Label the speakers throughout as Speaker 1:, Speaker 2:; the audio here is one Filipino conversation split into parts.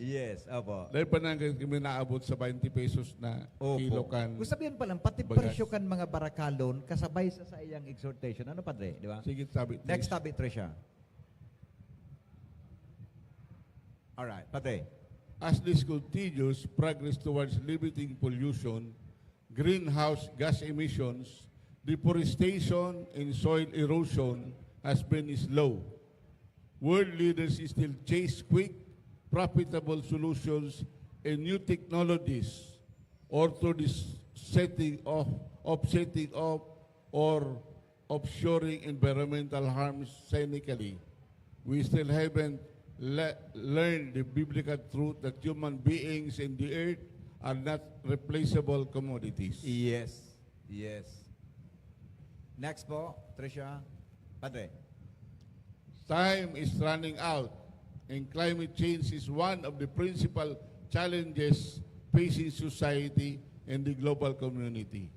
Speaker 1: Yes, opo.
Speaker 2: Dahil pa nang kami naabot sa 20 pesos na kilo kan.
Speaker 1: Kung sabihin pa lang, pati
Speaker 2: bagas.
Speaker 1: presyo kan mga barakalon, kasabay sa iyang exhortation. Ano, Padre? Di ba?
Speaker 2: Sige, sabi.
Speaker 1: Next topic, Tricia. Alright, Padre.
Speaker 2: As this continues, progress towards limiting pollution, greenhouse gas emissions, deforestation, and soil erosion has been slow. World leaders still chase quick, profitable solutions and new technologies, or through this setting off or offshoring environmental harms cynically. We still haven't learned the biblical truth that human beings and the earth are not replaceable commodities.
Speaker 1: Yes. Yes. Next po, Tricia. Padre.
Speaker 2: Time is running out, and climate change is one of the principal challenges facing society and the global community.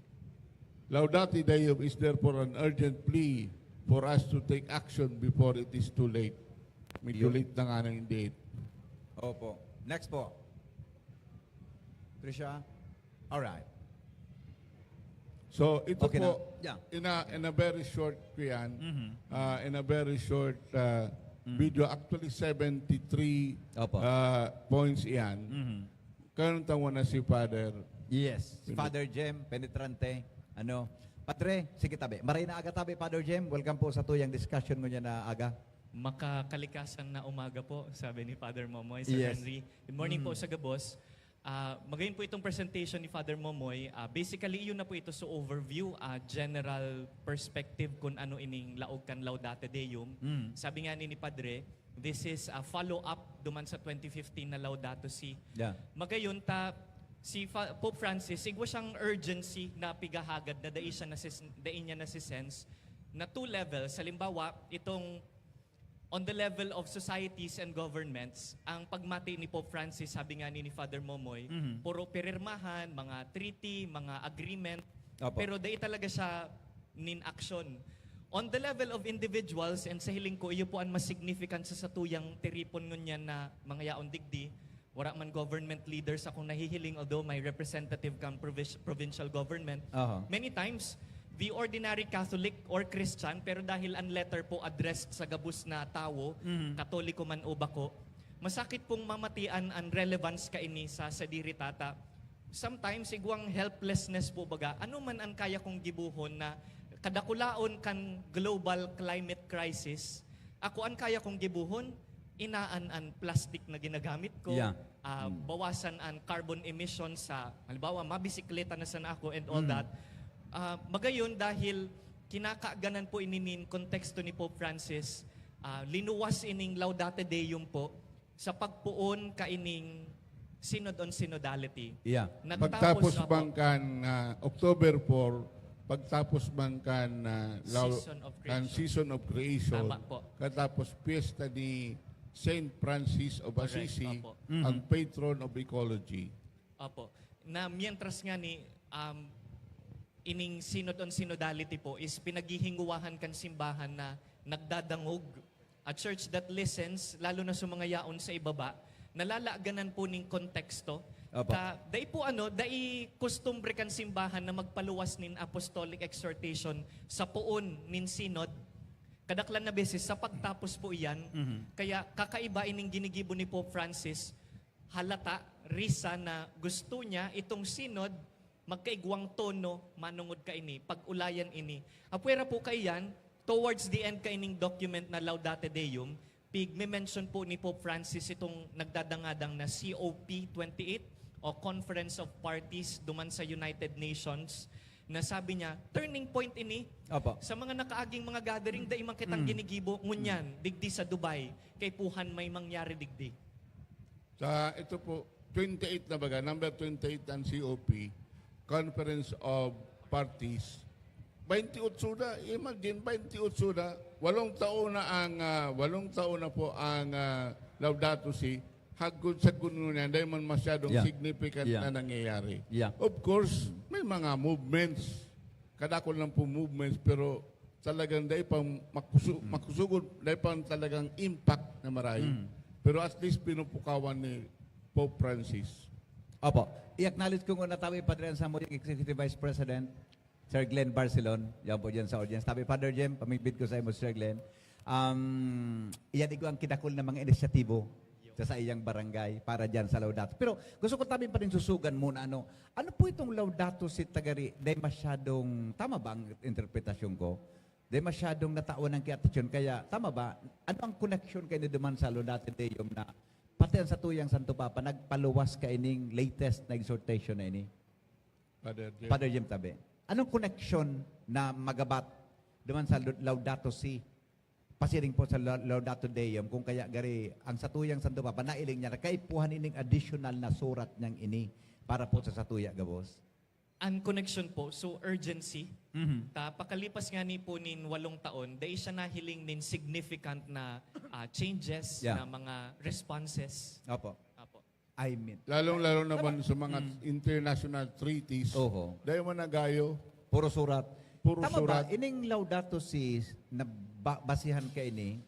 Speaker 2: Laudate Deum is therefore an urgent plea for us to take action before it is too late. Medyo late na nga ng date.
Speaker 1: Opo. Next po. Tricia. Alright.
Speaker 2: So ito
Speaker 1: Okay
Speaker 2: po,
Speaker 1: na.
Speaker 2: in a very short, Kuyan, in a very short video, actually 73
Speaker 1: Opo.
Speaker 2: points iyan. Karon tawa na si Father.
Speaker 1: Yes. Father Jem, penetrante. Ano? Padre, sige tabi. Maray na aga tabi, Father Jem. Welcome po sa tuyang discussion mo niya na aga.
Speaker 3: Makakalikasan na umaga po, sabi ni Father Momoy, Sir
Speaker 1: Yes.
Speaker 3: Henry. Good morning po sa Gabos. Magayon po itong presentation ni Father Momoy. Basically, yun na po ito sa overview, general perspective kung ano ining laog kan Laudate Deum. Sabi nga ni Padre, this is a follow-up duman sa 2015 na Laudato Si.
Speaker 1: Yeah.
Speaker 3: Magayon si Pope Francis, igwa siyang urgency na pigahagad na dai niya na si sense na two levels. Halimbawa, itong on the level of societies and governments, ang pagmati ni Pope Francis, sabi nga ni Father Momoy, puro pirirmahan, mga treaty, mga agreement,
Speaker 1: Opo.
Speaker 3: pero dahil talaga siya nin action. On the level of individuals, and sa hiling ko, iyo po ang mas significant sa satuyang tiripon ngunyan na mga yaon digdi, wala man government leaders akong nahihiling, although may representative kang provincial government. Many times, the ordinary Catholic or Christian, pero dahil ang letter po addressed sa gabus na tao, Katoliko man o bako, masakit pong mamatian ang relevance kaini sa sadiri tata. Sometimes, igwang helplessness po baga, ano man ang kaya kong gibuhon na kadakulaon kan global climate crisis, ako ang kaya kong gibuhon, inaan ang plastic na ginagamit ko,
Speaker 1: Yeah.
Speaker 3: bawasan ang carbon emissions sa, halimbawa, mabisikleta na sana ako and all that. Magayon dahil kinakaaganan po ininin konteksto ni Pope Francis, linuwas ining Laudate Deum po sa pagpuon kaining Synod on Synodality.
Speaker 1: Yeah.
Speaker 2: Pagtapos bang kan October 4, pagtapos bang kan Season of Creation,
Speaker 3: Tama po.
Speaker 2: katapos piyesta ni Saint Francis of
Speaker 3: Correct,
Speaker 2: Assisi,
Speaker 3: opo.
Speaker 2: ang patron of ecology.
Speaker 3: Opo. Na mientras nga ni ining Synod on Synodality po is pinaghihinguwahan kan simbahan na nagdadangog. A church that listens, lalo na sa mga yaon sa ibaba, nalalaganan po ning konteksto.
Speaker 1: Opo.
Speaker 3: Dai po dai kustumbre kan simbahan na magpaluwas nin apostolic exhortation sa puon nin synod. Kadaklan na beses sa pagtapos po iyan, kaya kakaiba ining ginigibo ni Pope Francis, halata, risa na gusto niya itong synod magkaigwang tono manungod ka ini, pag-ulayan ini. Apwera po kaiyan, towards the end kaining document na Laudate Deum, mention po ni Pope Francis itong nagdadangadang na COP28 o Conference of Parties duman sa United Nations, na sabi niya, turning point ini
Speaker 1: Opo.
Speaker 3: sa mga nakaaging mga gathering, dahil man kitang ginigibo, ngunyan, digdi sa Dubai, kay puhan may mangyari digdi.
Speaker 2: Sa ito po, 28 na baga, number 28 ang COP, Conference of Parties. 28 na, imagine 28 na, 8 taon na po ang Laudato Si, hagod sa kununan, dahil man masyadong significant na nangyayari.
Speaker 1: Yeah.
Speaker 2: Of course, may mga movements, kadakol lang po movements, pero talagang dahil pang makusugod, dahil pang talagang impact na marami. Pero at least pinupukawan ni Pope Francis.
Speaker 1: Opo. I-acknowledge ko muna tabi, Padre Ansamo, yung Executive Vice President, Sir Glenn Barcelon. Yan po dyan sa audience. Tabi, Father Jem, pamibit ko sa mo, Sir Glenn. Iyan ko ang kinakul na mga inisyatibo sa iyang barangay para dyan sa Laudato. Pero gusto ko tabi pa rin susugan muna, ano po itong Laudato si Tagari? Dahil masyadong, tama ba ang interpretasyon ko? Dahil masyadong natawan ng kiatisyon. Kaya, tama ba? Ano ang connection kayo duman sa Laudato Deum na pati ang sa tuyang Santo Papa, nagpaluwas ka ining latest na exhortation na ini? Father Jim Tabe. Anong connection na magabat duman sa Laudato Si? Pasiring po sa Laudato Deum, kung kaya gari ang satuyang Santo Papa, nailing niya na kaipuhan ining additional na surat niyang ini para po sa satuya, gabos.
Speaker 3: Ang connection po, so urgency.
Speaker 1: Mm-hmm.
Speaker 3: Pakalipas nga ni po nin 8 taon, dahil siya nahiling nin significant na changes,
Speaker 1: Yeah.
Speaker 3: na mga responses.
Speaker 1: Opo.
Speaker 3: Apo.
Speaker 1: I mean,
Speaker 2: Lalong-lalo naman sa mga international treaties.
Speaker 1: oho.
Speaker 2: Dahil man nagayo,
Speaker 1: Puro surat.
Speaker 2: Puro
Speaker 1: Tama
Speaker 2: surat.
Speaker 1: ba? Ining Laudato Si na basihan ka ini,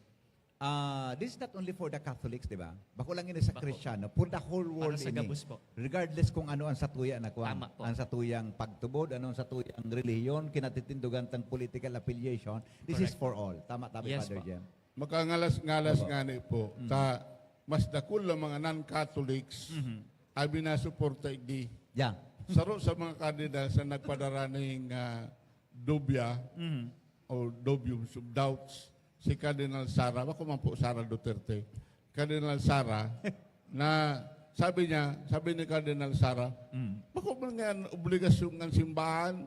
Speaker 1: this is not only for the Catholics, di ba? Bako lang ini sa
Speaker 3: Bako.
Speaker 1: Kristiyano, for the whole
Speaker 3: Para
Speaker 1: world
Speaker 3: sa
Speaker 1: ini.
Speaker 3: gabos po.
Speaker 1: Regardless kung ano ang satuya na kuwan.
Speaker 3: Tama po.
Speaker 1: Ang satuyang pagtubod, ano ang satuyang relihiyon, kinatitindugan tang political affiliation, this is
Speaker 3: Correct.
Speaker 1: for all. Tama,
Speaker 3: Yes
Speaker 1: Father
Speaker 3: po.
Speaker 1: Jem?
Speaker 2: makangalas-ngalas
Speaker 1: Opo.
Speaker 2: nga ni po, ta mas dakul lang mga non-Catholics, abi na suporta igdi.
Speaker 1: Yeah.
Speaker 2: Saro sa mga kandidat sa nagpadara ng dubya o dubium of doubts, si Cardinal Sara, bako man po Sara Duterte, Cardinal Sara, na sabi ni Cardinal Sara, bako man nga ang obligasyon ng simbahan,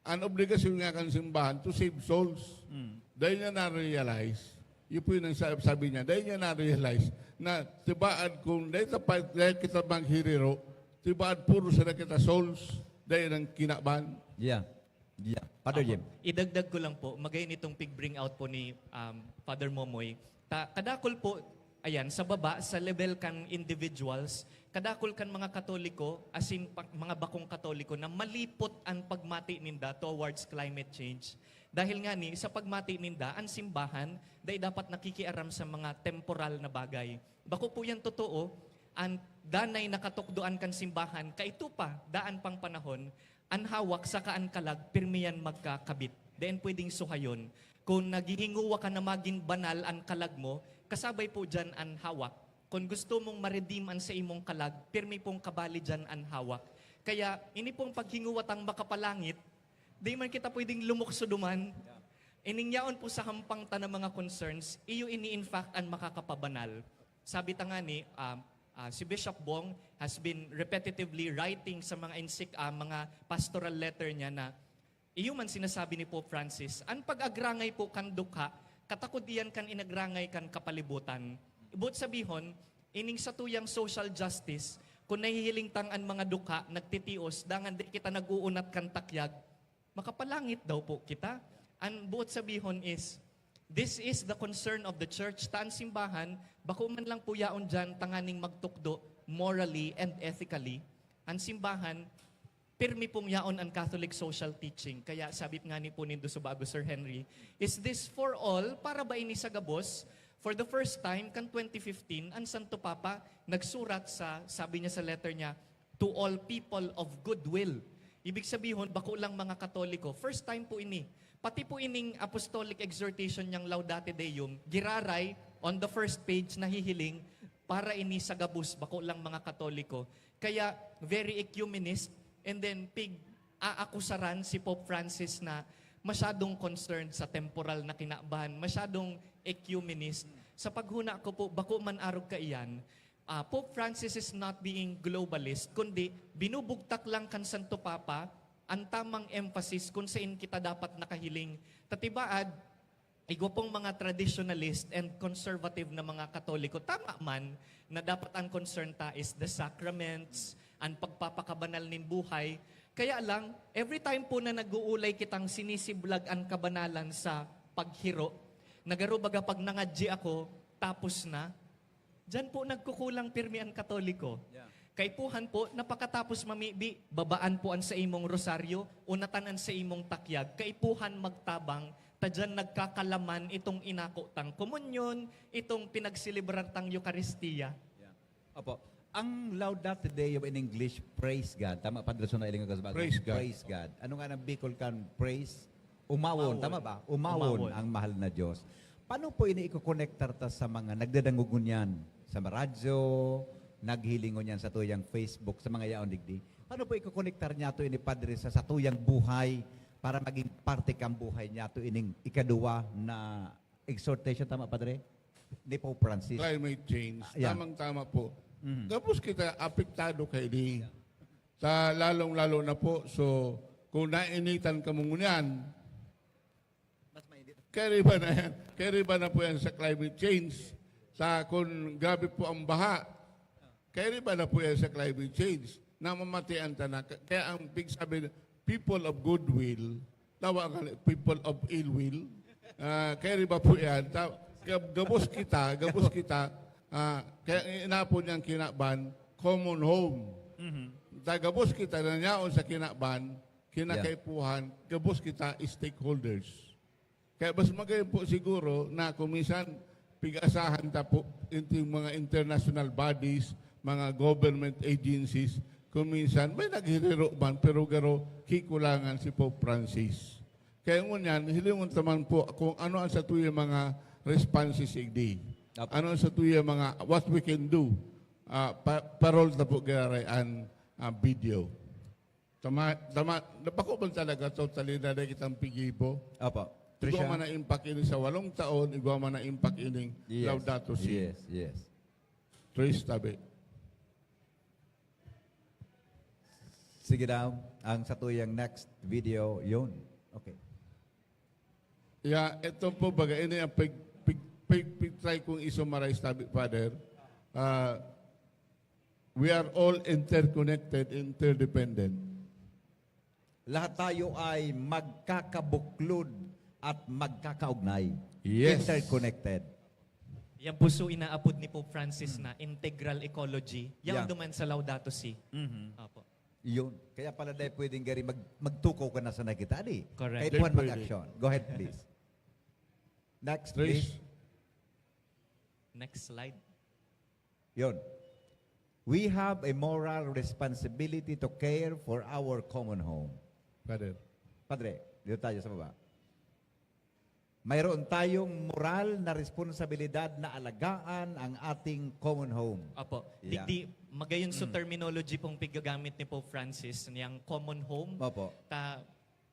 Speaker 2: ang obligasyon nga ng simbahan to save souls. Dahil niya na-realize, yun po yung sabi niya, dahil niya na-realize na tibaan kung dahil kita maghiriro, tibaan puro sila kita souls, dahil ang kinaban.
Speaker 1: Yeah. Yeah. Father Jem.
Speaker 3: Idagdag ko lang po, magayon itong pig-bring out po ni Father Momoy. Kadakol po, ayan, sa baba, sa level kan individuals, kadakol kan mga Katoliko, as in mga bakong Katoliko, na malipot ang pagmati ninda towards climate change. Dahil nga ni, sa pagmati ninda, ang simbahan, dahil dapat nakikiaram sa mga temporal na bagay. Bako po yan totoo, ang danay nakatukdoan kan simbahan, kaito pa, daan pang panahon, ang hawak sa kaan kalag, pirmiyan magkakabit. Then pwedeng suhayon. Kung naghihinguwa ka na maging banal ang kalag mo, kasabay po dyan ang hawak. Kung gusto mong ma-redeem ang sa imong kalag, pirmi pong kabali dyan ang hawak. Kaya, ini pong paghinguwatang makapalangit, di man kita pwedeng lumukso duman. Iningyaon po sa hampang ta ng mga concerns, iyo ini in fact ang makakapabanal. Sabi ta nga ni, si Bishop Bong has been repetitively writing sa mga mga pastoral letter niya na iyo man sinasabi ni Pope Francis, ang pag-agrangay po kan dukha, katakod iyan kan inagrangay kan kapalibutan. Ibut sabihon, ining satuyang social justice, kung nahihiling tang ang mga dukha, nagtitios, dangan di kita nag-uunat kan takyag, makapalangit daw po kita. Ang buot sabihon is, this is the concern of the church. Taan simbahan, bako man lang po yaon dyan tanganing magtukdo morally and ethically. Ang simbahan, pirmi pong yaon ang Catholic social teaching. Kaya sabit nga ni po nindo Subago, Sir Henry, is this for all? Para ba ini sa gabos? For the first time, kan 2015, ang Santo Papa nagsurat sa, sabi niya sa letter niya, to all people of goodwill. Ibig sabihin, bako lang mga Katoliko. First time po ini. Pati po ining apostolic exhortation niyang Laudate Deum, giraray on the first page na hihiling para ini sa gabus, bako lang mga Katoliko. Kaya very ecumenist, and then aakusaran si Pope Francis na masyadong concerned sa temporal na kinaban, masyadong ecumenist. Sa paghuna ko po, bako man arog ka iyan, Pope Francis is not being globalist, kundi binubugtak lang kan Santo Papa ang tamang emphasis kung saan kita dapat nakahiling. Tatibaad, igwa pong mga traditionalist and conservative na mga Katoliko, tama man na dapat ang concern ta is the sacraments, ang pagpapakabanal nin buhay. Kaya lang, every time po na nag-uulay kitang sinisiblag ang kabanalan sa paghiro, nagaro baga pag nangadji ako, tapos na, dyan po nagkukulang pirmi ang Katoliko.
Speaker 1: Yeah.
Speaker 3: Kay puhan po, napakatapos mamibi, babaan po ang sa imong rosaryo, unatanan sa imong takyag, kay puhan magtabang, tadyan nagkakalaman itong inako tang komunyon, itong pinagsilibrar tang Eucharistia.
Speaker 1: Yeah. Opo. Ang Laudato Deum in English, praise God. Tama, Padre Sona Ilingo Gasbago?
Speaker 2: Praise God.
Speaker 1: Praise God. Ano nga ng Bicol kan praise? Umawon. Tama ba? Umawon ang mahal na Diyos. Paano po ini iko-connectar ta sa mga nagdadangugon yan? Sa radyo, naghilingon yan sa tuyang Facebook, sa mga yaon digdi. Paano po iko-connectar niya to ini Padre sa tuyang buhay para maging parte kang buhay niya to ining ikaduwa na exhortation, tama Padre? Ni Pope Francis.
Speaker 2: Climate change,
Speaker 1: Yeah.
Speaker 2: tamang-tama po.
Speaker 1: Mhm.
Speaker 2: Tapos kita apektado kay di. Sa lalong-lalo na po, so kung nainitan ka mong yan, carry ba na yan? Carry ba na po yan sa climate change? Sa kung grabe po ang baha, carry ba na po yan sa climate change? Na mamatian ta na. Kaya ang big sabi, people of goodwill, tawa ka, people of ill will, carry ba po yan? Gabos kita, kaya inapon niyang kinaban, common home. Gabos kita na niyaon sa kinaban, kinakaipuhan, gabos kita stakeholders. Kaya mas magayon po siguro na kumisan pig-asahan ta po yung mga international bodies, mga government agencies, kuminsan may naghiriro man pero garo kikulangan si Pope Francis. Kaya ngunyan, hilingon taman po kung ano ang sa tuyo mga responses igdi. Ano ang sa tuyo mga what we can do. Parol na po garayan video. Napako ba talaga totally na kitang pigibo?
Speaker 1: Opo.
Speaker 2: Igwa man na impact ini sa 8 taon, igwa man na impact ining Laudato Si.
Speaker 1: Yes.
Speaker 2: Trace tabi.
Speaker 1: Sige daw, ang sa tuyang next video, yun. Okay.
Speaker 2: Yeah, ito po baga, ini ang try kong isummarize tabi, Father. We are all interconnected, interdependent.
Speaker 1: Lahat tayo ay magkakabuklod at magkakaugnay.
Speaker 2: Yes.
Speaker 1: Interconnected.
Speaker 3: Yan po so inaapod ni Pope Francis na integral ecology. Yan
Speaker 1: Yeah.
Speaker 3: duman sa Laudato Si. Apo.
Speaker 1: Yun. Kaya pala dahil pwedeng gari magtuko ka na sa nakita. Di?
Speaker 3: Correct.
Speaker 1: Kahit
Speaker 2: Then
Speaker 1: one
Speaker 2: pwede.
Speaker 1: mag-action. Go ahead, please. Next,
Speaker 2: Trace.
Speaker 1: please.
Speaker 3: Next slide.
Speaker 1: Yun. We have a moral responsibility to care for our common home.
Speaker 2: Father.
Speaker 1: Padre, dito tayo sa baba. Mayroon tayong moral na responsibilidad na alagaan ang ating common home.
Speaker 3: Apo.
Speaker 1: Yeah.
Speaker 3: Digdi, magayon sa terminology pong pigagamit ni Pope Francis, niyang common home.
Speaker 1: Opo.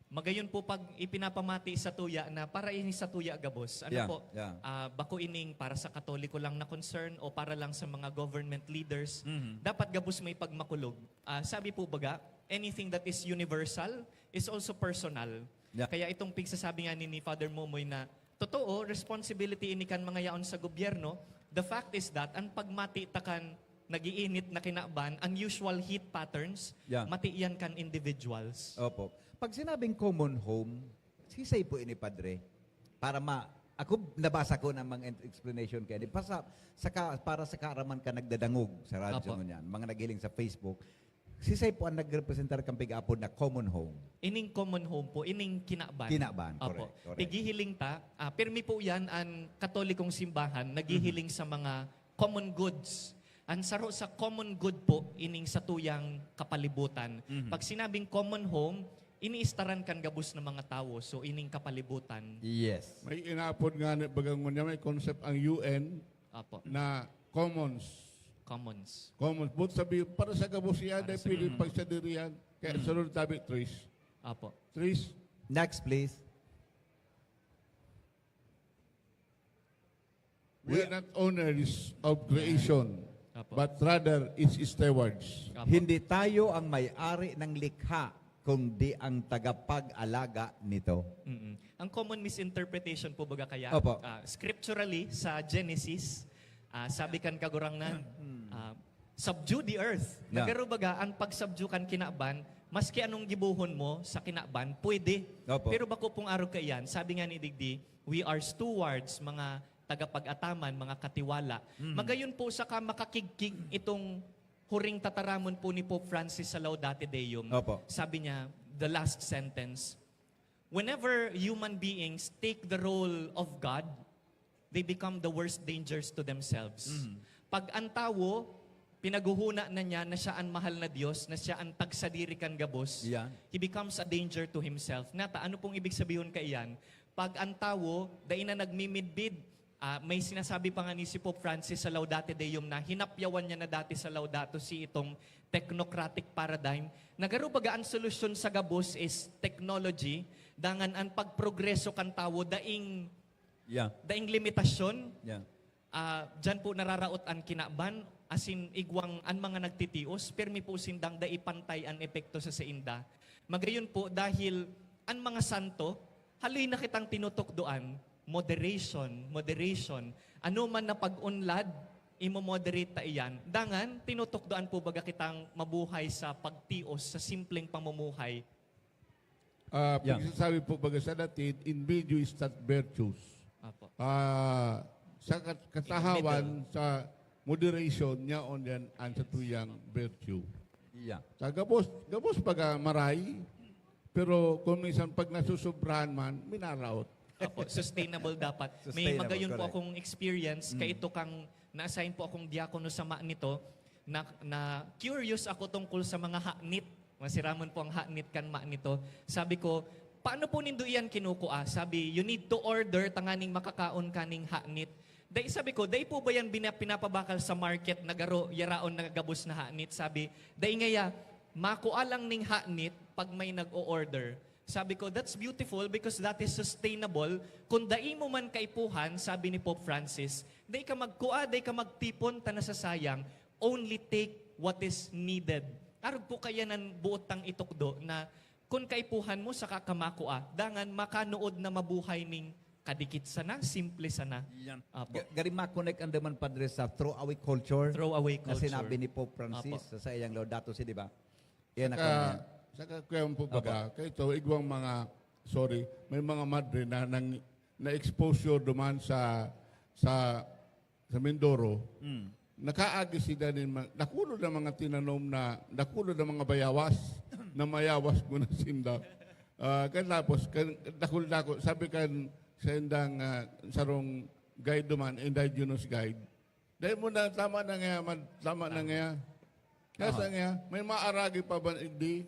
Speaker 3: Magayon po pag ipinapamati sa tuya na para ini sa tuya gabos. Ano
Speaker 1: Yeah,
Speaker 3: po?
Speaker 1: yeah.
Speaker 3: Bako ining para sa Katoliko lang na concern o para lang sa mga government leaders.
Speaker 1: Mhm.
Speaker 3: Dapat gabos may pagmakulog. Sabi po baga, anything that is universal is also personal.
Speaker 1: Yeah.
Speaker 3: Kaya itong pigsasabi nga ni Father Momoy na totoo, responsibility ini kan mga yaon sa gobyerno. The fact is that ang pagmati takan nagiinit na kinaban, ang usual heat patterns,
Speaker 1: Yeah.
Speaker 3: matiiyan kan individuals.
Speaker 1: Opo. Pag sinabing common home, sisay po ini, Padre, para ako nabasa ko ng mga explanation kaya para sa kaaraman ka nagdadangog sa radyo
Speaker 3: Apo.
Speaker 1: niyan, mga nagiling sa Facebook, sisay po ang nagrepresentar kang pig-apod na common home.
Speaker 3: Ining common home po, ining kinaban.
Speaker 1: Kinaban,
Speaker 3: Opo.
Speaker 1: correct.
Speaker 3: Pigihiling ta, permi po yan ang katolikong simbahan, naghihiling sa mga common goods. Ang saro sa common good po, ining sa tuyang kapalibutan. Pag sinabing common home, iniistaran kan gabos ng mga tao. So, ining kapalibutan.
Speaker 1: Yes.
Speaker 2: May inapod nga bagang niya, may concept ang UN
Speaker 3: Apo.
Speaker 2: na commons.
Speaker 3: Commons.
Speaker 2: Commons. But sabi, para sa gabos siya, dahil pili pagsadirian. Kaya sunod tabi, Trace.
Speaker 3: Apo.
Speaker 2: Trace.
Speaker 1: Next, please.
Speaker 2: We are not owners of creation,
Speaker 3: Apo.
Speaker 2: but rather its stewards.
Speaker 3: Apo.
Speaker 1: Hindi tayo ang may-ari ng likha, kundi ang tagapag-alaga nito.
Speaker 3: Mm-mm. Ang common misinterpretation po baga kaya,
Speaker 1: Opo.
Speaker 3: scripturally sa Genesis, sabi kan kagurang na, subdue the earth.
Speaker 1: Yeah.
Speaker 3: Nagaro baga, ang pagsubdue kan kinaban, maski anong gibuhon mo sa kinaban, pwede.
Speaker 1: Opo.
Speaker 3: Pero bako pong araw kayan, sabi nga ni Digdi, we are stewards, mga tagapag-ataman, mga katiwala. Magayon po sa makakigkig itong huring tataramon po ni Pope Francis sa Laudate Deum.
Speaker 1: Opo.
Speaker 3: Sabi niya, the last sentence, whenever human beings take the role of God, they become the worst dangers to themselves. Pag ang tao, pinaguhuna na niya na siya ang mahal na Diyos, na siya ang tagsadiri kan gabos,
Speaker 1: Yan.
Speaker 3: he becomes a danger to himself. Nata, ano pong ibig sabihin ka iyan? Pag ang tao, dahil na nagmimidbid, may sinasabi pa nga ni si Pope Francis sa Laudate Deum na hinapyawan niya na dati sa Laudato Si itong technocratic paradigm. Nagaro baga ang solusyon sa gabos is technology, dangan ang pagprogreso kan tao, daing
Speaker 1: Yeah.
Speaker 3: limitasyon,
Speaker 1: Yeah.
Speaker 3: dyan po nararaot ang kinaban, asin igwang ang mga nagtitios, permi po sindang da ipantay ang epekto sa seinda. Magayon po dahil ang mga santo, haloy na kitang tinutokdoan, moderation. Ano man na pag-unlad, imo-moderate ta iyan. Dangan, tinutokdoan po baga kitang mabuhay sa pagtios, sa simpleng pamumuhay.
Speaker 1: Yeah.
Speaker 2: Pagsasabi po baga sa Latin, in video is not virtues.
Speaker 3: Apo.
Speaker 2: Sa katahawan, sa moderation niya on yan ang sa tuyang virtue.
Speaker 1: Yeah.
Speaker 2: Sa gabos baga maray, pero kung minsan pag nasusobrahan man, minaraot.
Speaker 3: Apo, sustainable dapat.
Speaker 1: Sustainable,
Speaker 3: May magayon po
Speaker 1: correct.
Speaker 3: akong experience, kay ito kang na-assign po akong diakono sa nito, na curious ako tungkol sa mga haknit. Masiramon po ang haknit kan nito. Sabi ko, paano po nindo iyan kinukua? Sabi, you need to order tanganing makakaon kaning haknit. Dahil sabi ko, dahil po ba yan pinapabakal sa market na garo, yaraon nagagabos na haknit? Sabi, dahil ngaya, makuha lang ning haknit pag may nag-o-order. Sabi ko, that's beautiful because that is sustainable. Kung dai mo man kaipuhan, sabi ni Pope Francis, dahil ka magkuha, dahil ka magtipon, tanasasayang, only take what is needed. Arog po kaya ng buotang itukdo na kung kaipuhan mo sa kakamakua, dangan makanood na mabuhay ning kadikit sana, simple sana.
Speaker 1: Yan.
Speaker 3: Apo.
Speaker 1: Gari ma-connect ang daman padre sa throwaway culture.
Speaker 3: Throwaway
Speaker 1: Na
Speaker 3: culture.
Speaker 1: sinabi ni Pope Francis sa iyang Laudato Si, di ba? Yan ang
Speaker 2: Saka,
Speaker 1: kanya.
Speaker 2: saka kuya po baga, kaya ito, igwang may mga madre na exposure duman sa Mindoro. Nakaagi sila nakulo ng mga tinanom nakulo ng mga bayawas na mayawas mo na sinda. Tapos, nakul sabi kan sa indang sarong guide duman, indigenous guide. Dahil mo na tama na nga. Nasa nga, may maaragi pa ba hindi?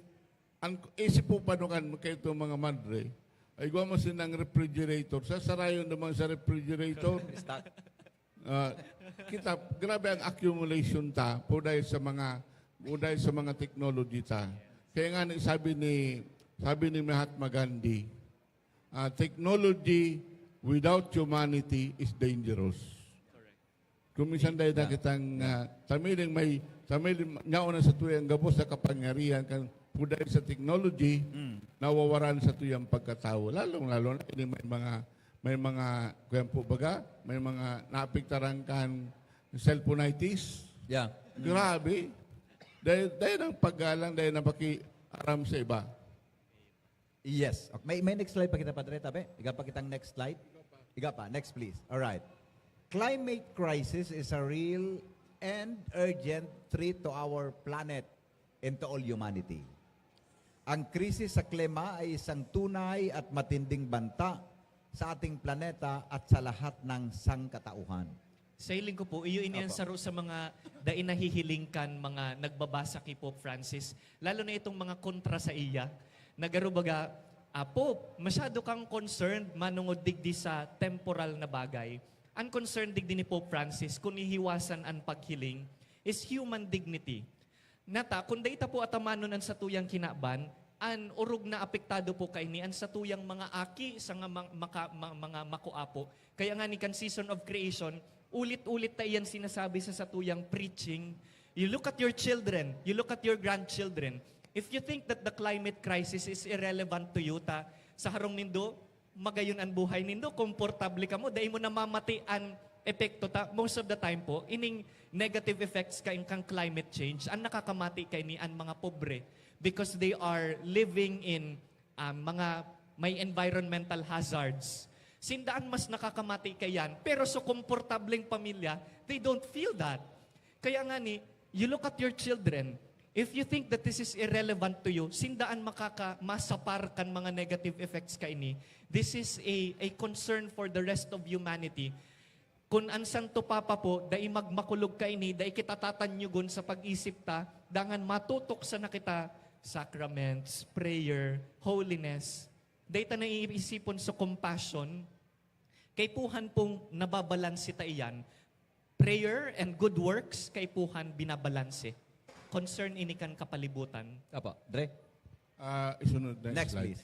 Speaker 2: Isip po pa nukan kayo itong mga madre. Ay gawa mo sinang refrigerator. Sasarayon naman sa refrigerator.
Speaker 1: Stock.
Speaker 2: Grabe ang accumulation ta po dahil sa mga technology ta. Kaya nga sabi ni Mahatma Gandhi, technology without humanity is dangerous. Kung minsan dahil na kitang tamiling nyaon sa tuyang gabos sa kapangyarihan kan po dahil sa technology, nawawaran sa tuyang pagkatao. Lalong-lalo na may mga kuyan po baga, may mga naapektaran kan cellphoneitis.
Speaker 1: Yeah.
Speaker 2: Grabe. Dahil ng paggalang, dahil ng pakiaram sa iba.
Speaker 1: Yes. Okay. May next slide pa kita, Padre Tabe? Iga pa kitang next slide? Iga pa. Next, please. All right. Climate crisis is a real and urgent threat to our planet and to all humanity. Ang krisis sa klima ay isang tunay at matinding banta sa ating planeta at sa lahat ng sangkatauhan.
Speaker 3: Sa hiling ko po, iyo iniansaro sa mga dain nahihilingkan mga nagbabasa kay Pope Francis, lalo na itong mga kontra sa iya. Nagarubaga, Pope, masyado kang concerned manungod digdi sa temporal na bagay. Ang concern digdi ni Pope Francis, kung ihiwasan ang paghiling, is human dignity. Nata, kung data po atamanon ang satuyang kinaban, an urog na apektado po kay ni an satuyang mga aki sa mga makuapo. Kaya nga ni kan season of creation, ulit-ulit ta iyan sinasabi sa satuyang preaching. You look at your children, you look at your grandchildren. If you think that the climate crisis is irrelevant to you, sa harong nindo, magayon ang buhay nindo, komportable ka mo, dahil mo namamati ang epekto most of the time po, ining negative effects kang climate change, ang nakakamati kay ni ang mga pobre because they are living in may environmental hazards. Sindaan mas nakakamati kayan, pero sa komportableng pamilya, they don't feel that. Kaya nga ni, you look at your children, if you think that this is irrelevant to you, sindaan masapar kan mga negative effects kay ni. This is a concern for the rest of humanity. Kung ansan to papa po, dai magmakulog ka ini, dai kita tatanyugon sa pag-isip ta, dangan matutok sa nakita, sacraments, prayer, holiness. Dai ta naiisipon sa compassion, kay puhan pong nababalanse ta iyan. Prayer and good works, kay puhan binabalanse. Concern ini kan kapalibutan.
Speaker 1: Apo, Dre.
Speaker 2: Isunod
Speaker 1: Next,
Speaker 2: slide.
Speaker 1: please.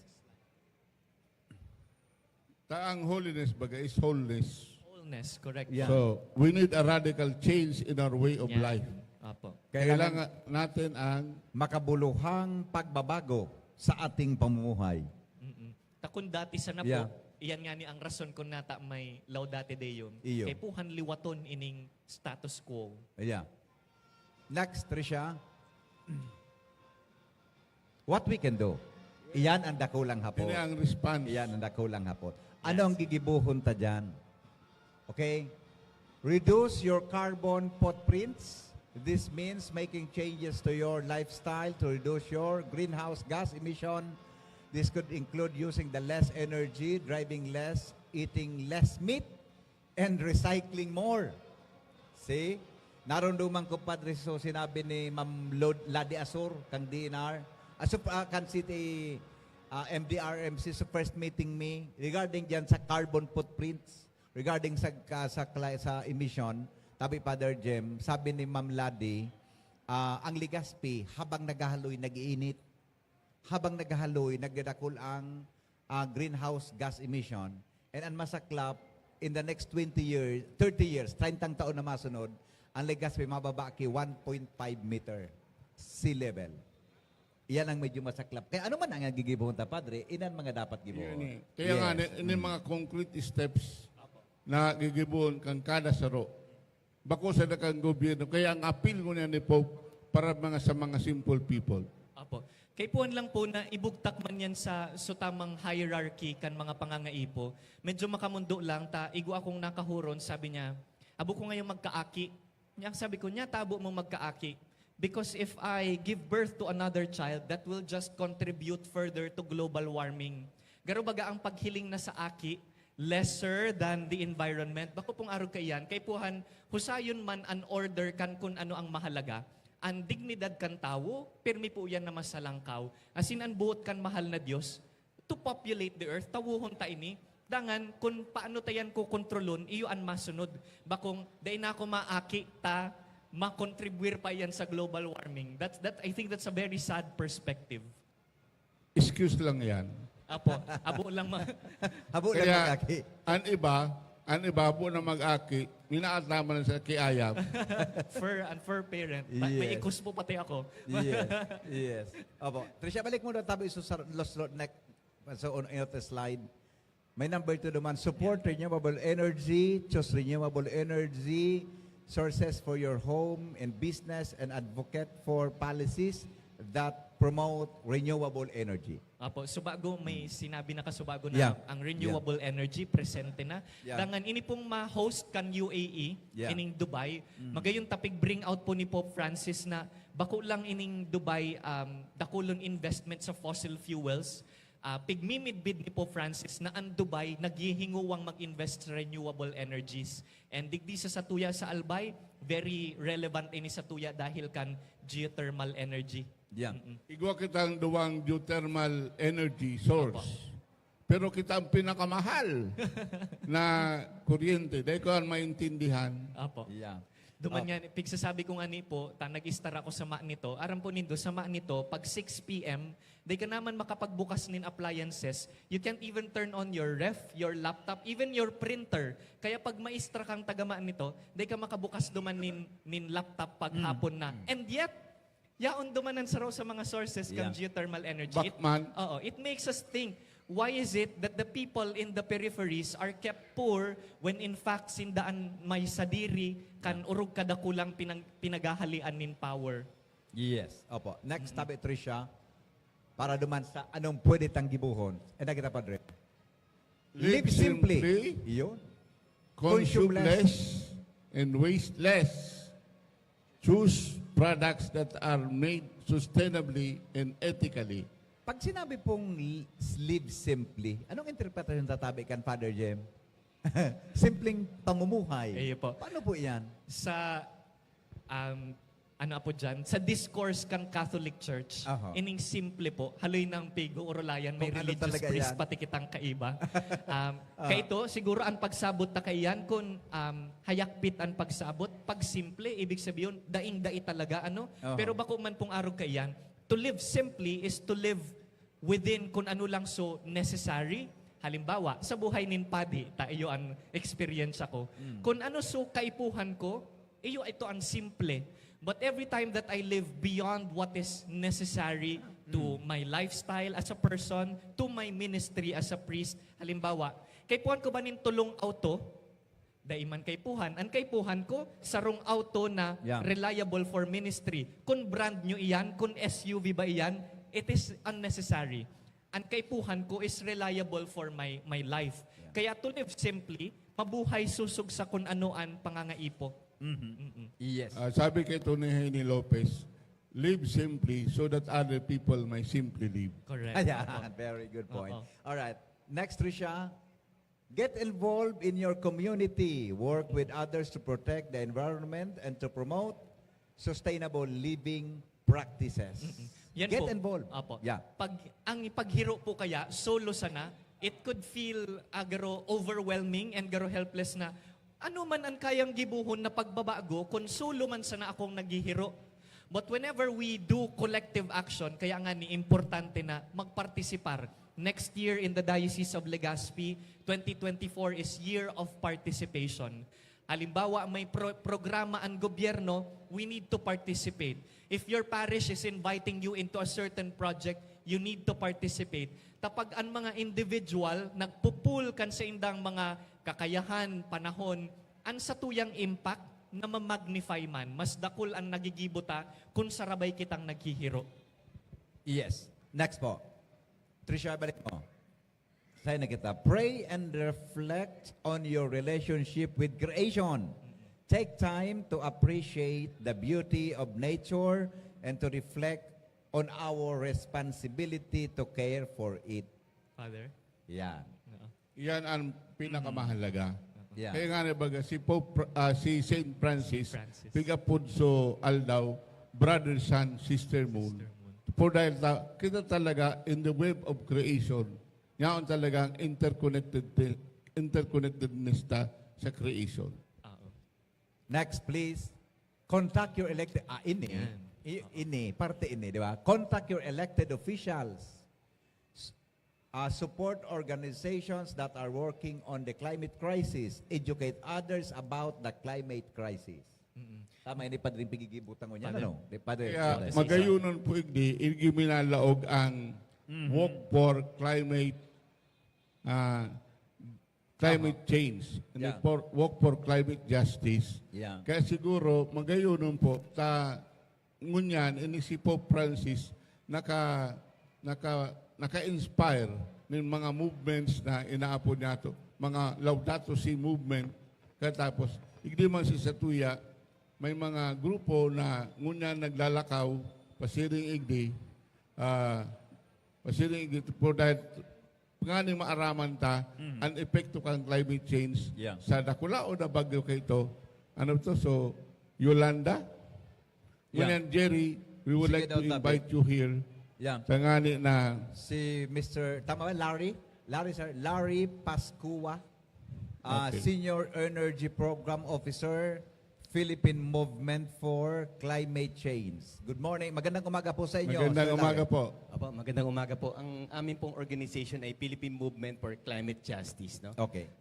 Speaker 2: Taang holiness baga is wholeness.
Speaker 3: Wholeness, correct.
Speaker 1: Yeah.
Speaker 2: So, we need a radical change in our way of
Speaker 3: Yan.
Speaker 2: life.
Speaker 3: Apo.
Speaker 2: Kailangan natin ang
Speaker 1: Makabuluhang pagbabago sa ating pamumuhay.
Speaker 3: Takun dati sana
Speaker 1: Yeah.
Speaker 3: po, iyan nga ni ang rason kung nata may Laudate Deum.
Speaker 1: Iyo.
Speaker 3: Kay puhan liwaton ining status quo.
Speaker 1: Yeah. Next, Trisha. What we can do? Iyan ang dakulang hapon.
Speaker 2: ini ang response.
Speaker 1: Iyan ang dakulang hapon. Ano ang gigibuhon ta dyan? Okay? Reduce your carbon footprints. This means making changes to your lifestyle to reduce your greenhouse gas emission. This could include using the less energy, driving less, eating less meat, and recycling more. See? Naroon duman ko, Padre, so sinabi ni Ma'am Ladi Asur, kang DNR, kan City MDRMC sa first meeting me regarding dyan sa carbon footprints, regarding sa emission, tabi Father Jem, sabi ni Ma'am Ladi, ang Legazpi, habang naghahaloy, nag-iinit. Habang naghahaloy, nagdadakol ang greenhouse gas emission. And ang masaklap, in the next 20 years, 30 years, 30 taon na masunod, ang Legazpi mababa ki 1.5 meter sea level. Iyan ang medyo masaklap. Kaya ano man ang gigibon ta, Padre, inan mga dapat gibuhon.
Speaker 2: Kaya nga, ini mga concrete steps na gigibuon kang kada saro. Bako sa nakang gobyerno. Kaya ang appeal ko niya ni Pope para sa mga simple people.
Speaker 3: Apo. Kay puhan lang po na ibugtak man yan sa tamang hierarchy kan mga pangangaipo. Medyo makamundo lang ta, igo akong nakahuron, sabi niya, abo ko ngayon magkaaki. Niya, sabi ko, niya, tabo mo magkaaki. Because if I give birth to another child, that will just contribute further to global warming. Garo baga ang paghiling na sa aki, lesser than the environment. Bako pong arog kayan, kay puhan, husayon man an order kan kung ano ang mahalaga. Ang dignidad kan tawo, permi po yan na masalangkaw. Asin ang buot kan mahal na Diyos, to populate the earth, tawuhon ta ini, dangan kung paano tayan ko kontrolon, iyo ang masunod. Bakong, dahil na ako maaki ta, makontribuir pa yan sa global warming. I think that's a very sad perspective.
Speaker 2: Excuse lang yan.
Speaker 3: Apo, abo lang
Speaker 1: Habo lang
Speaker 2: Kaya,
Speaker 1: mag-aki.
Speaker 2: ang iba po na mag-aki, minaatama na sa kiayam.
Speaker 3: fur parent. May
Speaker 1: Yes.
Speaker 3: ikus po pati ako.
Speaker 1: Yes. Yes. Opo. Trisha, balik mo na tabi sa lost neck. So, on the slide. May number 2 naman. Support renewable energy. Choose renewable energy sources for your home and business and advocate for policies that promote renewable energy.
Speaker 3: Apo, subago may sinabi na kasubago na
Speaker 1: Yeah.
Speaker 3: ang renewable energy presente na.
Speaker 1: Yeah.
Speaker 3: Dangan ini pong ma-host kan UAE
Speaker 1: Yeah.
Speaker 3: ining Dubai. Magayon tapig bring out po ni Pope Francis na bako lang ining Dubai dakulon investment sa fossil fuels. Pigmimidbid ni Pope Francis na ang Dubai naghihinguwang mag-invest sa renewable energies. And digdi sa satuya sa Albay, very relevant ini satuya dahil kan geothermal energy.
Speaker 1: Yeah.
Speaker 2: Igwa kitang duwang geothermal energy source. Pero kita ang pinakamahal na kuryente. Dahil ko ang maintindihan.
Speaker 3: Apo.
Speaker 1: Yeah.
Speaker 3: Duman yan, pigsasabi ko nga ni po, nag-star ako sa nito. Aram po nindo, sa nito, pag 6 p.m., di ka naman makapagbukas nin appliances. You can't even turn on your ref, your laptop, even your printer. Kaya pag maistra kang tagamaan nito, di ka makabukas duman nin laptop pag hapon na. And yet, yaon dumanan sa mga sources
Speaker 1: Yeah.
Speaker 3: kang geothermal energy.
Speaker 2: Bakman.
Speaker 3: It makes us think, why is it that the people in the peripheries are kept poor when in fact sindaan may sadiri kan urog kadakulang pinagahalian nin power?
Speaker 1: Yes. Opo. Next tabi, Trisha, para duman sa anong pwede tang gibuhon. E na kita, Padre. Live simply. Iyon.
Speaker 2: Consume less and waste less. Choose products that are made sustainably and ethically.
Speaker 1: Pag sinabi pong live simply, anong interpretation tatabi kan, Father Jem? Simpleng pamumuhay.
Speaker 3: Ayun po.
Speaker 1: Paano po yan?
Speaker 3: Sa ano po dyan, sa discourse kang Catholic Church,
Speaker 1: Aha.
Speaker 3: ining simple po, haloy ng pigo, urulayan, may
Speaker 1: Kung ano
Speaker 3: religious
Speaker 1: talaga
Speaker 3: priest,
Speaker 1: yan.
Speaker 3: pati kitang kaiba. Kaito, siguro ang pagsabot ta kayan, kung hayakpit ang pagsabot, pag simple, ibig sabihin, daing-dai talaga, ano?
Speaker 1: Aha.
Speaker 3: Pero bako man pong arog kayan, to live simply is to live within kung ano lang so necessary. Halimbawa, sa buhay nin padi, tayo ang experience ako. Kung ano so kaipuhan ko, iyo ito ang simple. But every time that I live beyond what is necessary to my lifestyle as a person, to my ministry as a priest, halimbawa, kaipuhan ko ba nin tulong auto? Daiman kaipuhan. Ang kaipuhan ko, sarong auto na
Speaker 1: Yeah.
Speaker 3: reliable for ministry. Kung brand nyo iyan, kung SUV ba iyan, it is unnecessary. Ang kaipuhan ko is reliable for my life. Kaya to live simply, mabuhay susog sa kung ano ang pangangaipo.
Speaker 1: Yes.
Speaker 2: Sabi kay Tony Henry Lopez, live simply so that other people may simply live.
Speaker 3: Correct.
Speaker 1: Ayan, very good point.
Speaker 3: Oo.
Speaker 1: All right. Next, Trisha. Get involved in your community. Work with others to protect the environment and to promote sustainable living practices.
Speaker 3: Yan
Speaker 1: Get
Speaker 3: po.
Speaker 1: involved.
Speaker 3: Apo.
Speaker 1: Yeah.
Speaker 3: Ang ipaghiro po kaya, solo sana, it could feel garo overwhelming and garo helpless na ano man ang kayang gibuhon na pagbabago kung solo man sana akong naghihiro. But whenever we do collective action, kaya nga ni importante na magpartisipar. Next year in the Diocese of Legazpi, 2024 is Year of Participation. Halimbawa, may programa ang gobyerno, we need to participate. If your parish is inviting you into a certain project, you need to participate. Tapag ang mga individual, nagpupul kan sa indang mga kakayahan, panahon, ang satuyang impact na ma-magnify man, mas dakol ang nagigibuta kung sarabay kitang naghihiro.
Speaker 1: Yes. Next po. Trisha, balik mo. Say na kita. Pray and reflect on your relationship with creation. Take time to appreciate the beauty of nature and to reflect on our responsibility to care for it.
Speaker 3: Father?
Speaker 1: Yan.
Speaker 2: Yan ang pinakamahalaga.
Speaker 1: Yeah.
Speaker 2: Kaya nga nabaga, si Saint Francis,
Speaker 3: Francis.
Speaker 2: pigapod so aldaw, brother, sun, sister, moon. For dahil kita talaga in the web of creation, yaon talagang interconnectedness ta sa creation.
Speaker 1: Next, please. Contact your elected...
Speaker 3: Yan.
Speaker 1: Parte ini, di ba? Contact your elected officials. Support organizations that are working on the climate crisis. Educate others about the climate crisis. Tama, hindi pa rin pigigibutan ko niya.
Speaker 3: Padre.
Speaker 1: Ano? Di pa rin.
Speaker 2: Kaya magayunon po igdi, minaalaog ang Walk for Climate Change. And
Speaker 1: Yeah.
Speaker 2: Walk for Climate Justice.
Speaker 1: Yeah.
Speaker 2: Kaya siguro, magayunon po, ngunyan, ini si Pope Francis, naka-inspire ng mga movements na inaapo niya to, mga Laudato Si movement, katapos, igdi man si Satuya, may mga grupo na ngunyan naglalakaw, pasiring igdi po dahil panganing maaraman ta, ang epekto kang climate change
Speaker 1: Yeah.
Speaker 2: sa dakulao na bagyo kay ito. Ano to? So, Yolanda,
Speaker 1: Yeah.
Speaker 2: ngunyan Jerry, we would
Speaker 1: Sige
Speaker 2: like
Speaker 1: daw,
Speaker 2: to
Speaker 1: Tabi.
Speaker 2: invite you here.
Speaker 1: Yeah.
Speaker 2: Tangani na
Speaker 1: Si Mr. Tama ba? Larry Pascua,
Speaker 2: Okay.
Speaker 1: Senior Energy Program Officer, Philippine Movement for Climate Change. Good morning. Magandang umaga po sa inyo.
Speaker 2: magandang
Speaker 1: Sir
Speaker 2: umaga
Speaker 1: Larry.
Speaker 2: po.
Speaker 4: Apo, magandang umaga po. Ang amin pong organization ay Philippine Movement for Climate Justice. No?
Speaker 1: Okay.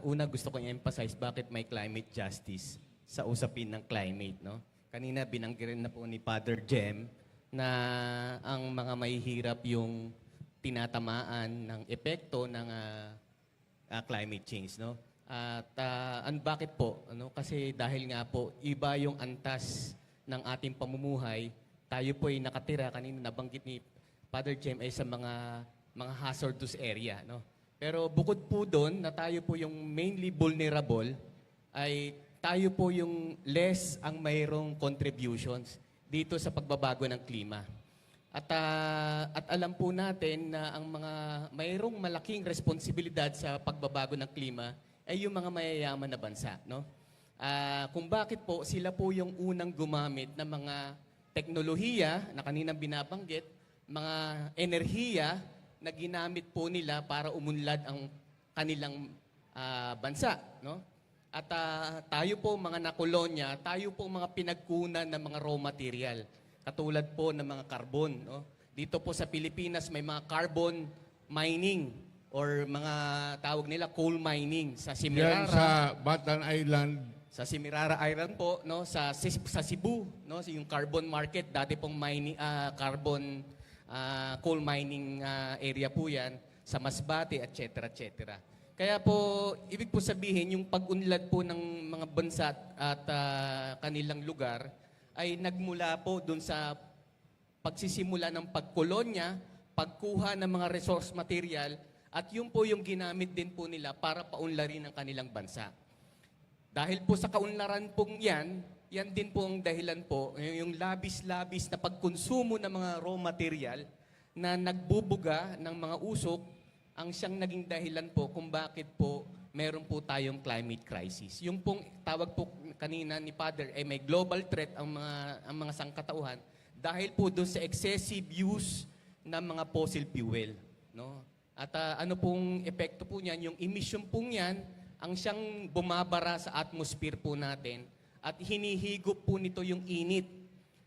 Speaker 4: Una gusto kong i-emphasize bakit may climate justice sa usapin ng climate. No? Kanina binanggirin na po ni Father Jem na ang mga mahihirap yung tinatamaan ng epekto ng climate change. No? At bakit po? Ano? Kasi dahil nga po, iba yung antas ng ating pamumuhay. Tayo po ay nakatira, kanina nabanggit ni Father Jem ay sa mga hazardous area. No? Pero bukod po doon, na tayo po yung mainly vulnerable, ay tayo po yung less ang mayroong contributions dito sa pagbabago ng klima. At alam po natin na ang mga mayroong malaking responsibilidad sa pagbabago ng klima, ay yung mga mayayaman na bansa, no? Kung bakit po sila po yung unang gumamit ng mga teknolohiya na kaninang binabanggit, mga enerhiya na ginamit po nila para umunlad ang kanilang bansa, no? At tayo po mga nakolonya, tayo po mga pinagkunan ng mga raw material, katulad po ng mga carbon, no? Dito po sa Pilipinas may mga carbon mining or mga tawag nila coal mining sa
Speaker 2: Yan
Speaker 4: Semirara.
Speaker 2: sa Batan Island.
Speaker 4: Sa Semirara Island po, no, sa Cebu, no, yung carbon market, dati pong mining, carbon coal mining area po 'yan, sa Masbate, etc., etc. Kaya po ibig po sabihin yung pag-unlad po ng mga bansa at kanilang lugar ay nagmula po doon sa pagsisimula ng pagkolonya, pagkuha ng mga resource material, at yun po yung ginamit din po nila para paunlarin ang kanilang bansa. Dahil po sa kaunlaran pong yan din po ang dahilan po, yung labis-labis na pagkonsumo ng mga raw material na nagbubuga ng mga usok, ang siyang naging dahilan po kung bakit po meron po tayong climate crisis. Yung pong tawag po kanina ni Father, ay may global threat ang mga sangkatauhan dahil po doon sa excessive use ng mga fossil fuel. No? At ano pong epekto po niyan? Yung emission pong yan, ang siyang bumabara sa atmosphere po natin at hinihigop po nito yung init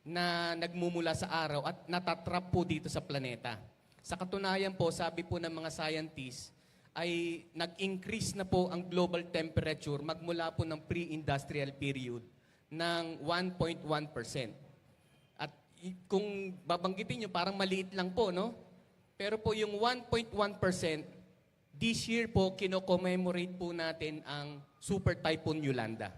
Speaker 4: na nagmumula sa araw at natatrap po dito sa planeta. Sa katunayan po, sabi po ng mga scientists, ay nag-increase na po ang global temperature magmula po ng pre-industrial period ng 1.1%. At kung babanggitin nyo, parang maliit lang po, no? Pero po yung 1.1%, this year po, kino-commemorate po natin ang Super Typhoon Yolanda.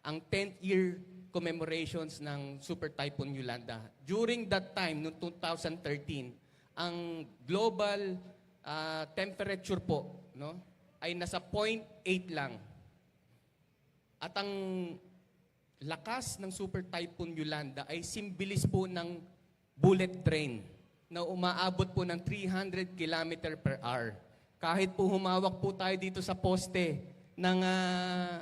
Speaker 4: Ang 10th year commemorations ng Super Typhoon Yolanda. During that time, noong 2013, ang global temperature po, no, ay nasa 0.8 lang. At ang lakas ng Super Typhoon Yolanda ay simbilis po ng bullet train na umaabot po ng 300 km per hour. Kahit po humawak po tayo dito sa poste ng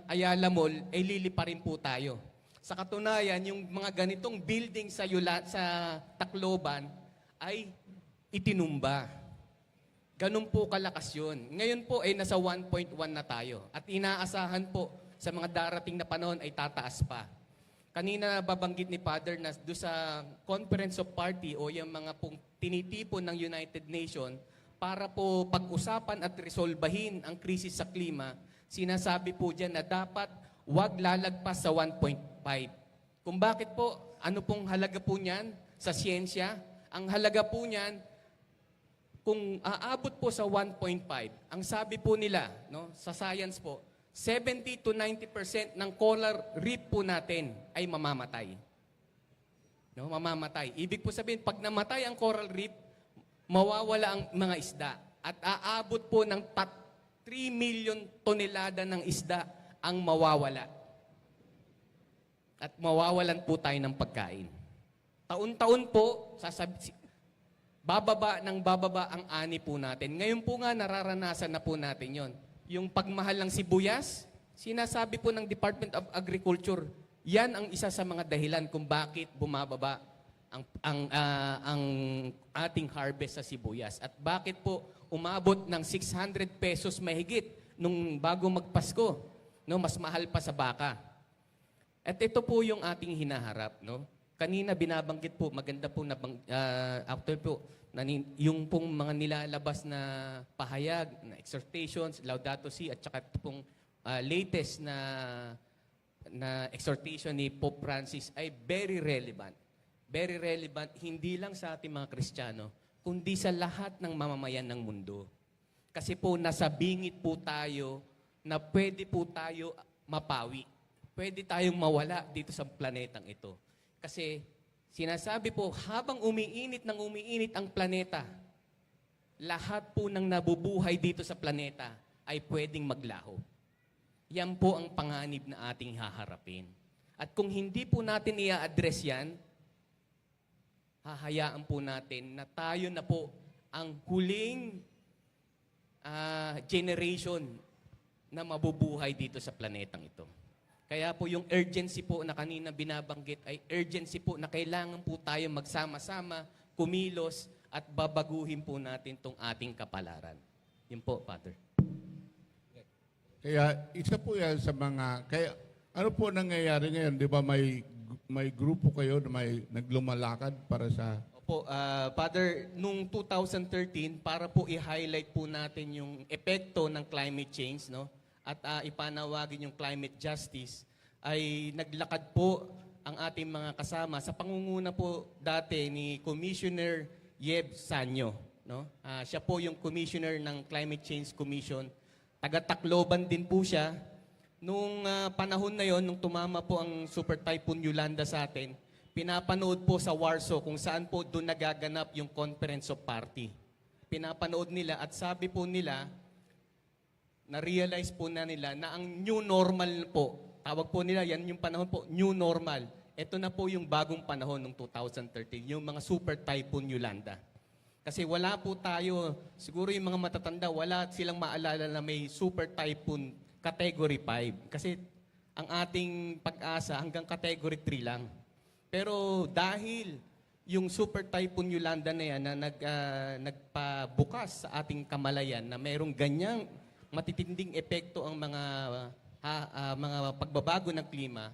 Speaker 4: Ayala Mall, ay lilipa rin po tayo. Sa katunayan, yung mga ganitong building sa Tacloban ay itinumba. Ganun po kalakas yun. Ngayon po ay nasa 1.1 na tayo. At inaasahan po sa mga darating na panahon ay tataas pa. Kanina babanggit ni Father na doon sa Conference of Party o yung mga pong tinitipon ng United Nations para po pag-usapan at resolbahin ang krisis sa klima, sinasabi po dyan na dapat wag lalagpas sa 1.5. Kung bakit po, ano pong halaga po niyan sa siyensya? Ang halaga po niyan, kung aabot po sa 1.5, ang sabi po nila, no, sa science po, 70 to 90% ng coral reef po natin ay mamamatay. No, mamamatay. Ibig po sabihin, pag namatay ang coral reef, mawawala ang mga isda. At aabot po ng 3 million tonelada ng isda ang mawawala. At mawawalan po tayo ng pagkain. Taon-taon po, bababa ang ani po natin. Ngayon po nga, nararanasan na po natin yon. Yung pagmahal ng sibuyas, sinasabi po ng Department of Agriculture, yan ang isa sa mga dahilan kung bakit bumababa ang ating harvest sa sibuyas. At bakit po umabot ng 600 pesos mahigit nung bago magpasko, no? Mas mahal pa sa baka. At ito po yung ating hinaharap, no? Kanina binabanggit po, maganda po after po, yung pong mga nilalabas na pahayag, na exhortations, Laudato Si, at saka pong latest na exhortation ni Pope Francis ay very relevant. Very relevant, hindi lang sa ating mga Kristiyano, kundi sa lahat ng mamamayan ng mundo. Kasi po, nasa bingit po tayo na pwede po tayo mapawi. Pwede tayong mawala dito sa planetang ito. Kasi sinasabi po, habang umiinit ang planeta, lahat po ng nabubuhay dito sa planeta ay pwedeng maglaho. Yan po ang panganib na ating haharapin. At kung hindi po natin i-address yan, hahayaan po natin na tayo na po ang huling generation na mabubuhay dito sa planetang ito. Kaya po yung urgency po na kanina binabanggit ay urgency po na kailangan po tayo magsama-sama, kumilos at babaguhin po natin tong ating kapalaran. Yun po, Father.
Speaker 2: Kaya isa po yan sa mga, kaya ano po nangyayari ngayon? Di ba may grupo kayo na may naglumalakad para sa,
Speaker 4: Opo, Father, nung 2013, para po i-highlight po natin yung epekto ng climate change, no? At ipanawagin yung climate justice, ay naglakad po ang ating mga kasama sa pangunguna po dati ni Commissioner Yeb Sanyo. No? Siya po yung commissioner ng Climate Change Commission. Taga-Tacloban din po siya. Nung panahon na yon, nung tumama po ang Super Typhoon Yolanda sa atin, pinapanood po sa Warsaw kung saan po doon nagaganap yung Conference of Party. Pinapanood nila at sabi po nila, na-realize po na nila na ang new normal po, tawag po nila, yan yung panahon po, new normal. Ito na po yung bagong panahon ng 2013, yung mga Super Typhoon Yolanda. Kasi wala po tayo, siguro yung mga matatanda, wala silang maalala na may Super Typhoon Category 5. Kasi ang ating pag-asa hanggang Category 3 lang. Pero dahil yung Super Typhoon Yolanda na yan na nagpabukas sa ating kamalayan na mayroong ganyang matitinding epekto ang mga pagbabago ng klima,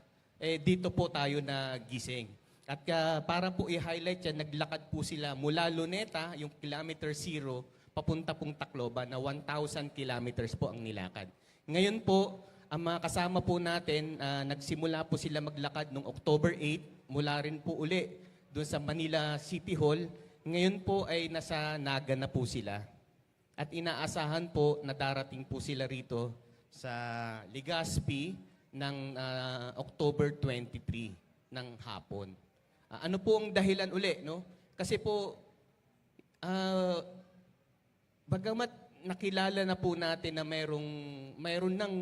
Speaker 4: dito po tayo nagising. At para po i-highlight yan, naglakad po sila mula Luneta, yung kilometer 0, papunta pong Tacloban na 1,000 kilometers po ang nilakad. Ngayon po, ang mga kasama po natin, nagsimula po sila maglakad noong October 8, mula rin po uli doon sa Manila City Hall. Ngayon po ay nasa Naga na po sila. At inaasahan po na darating po sila rito sa Legazpi ng October 23 ng hapon. Ano po ang dahilan uli, no? Kasi po, bagamat nakilala na po natin na mayroon ng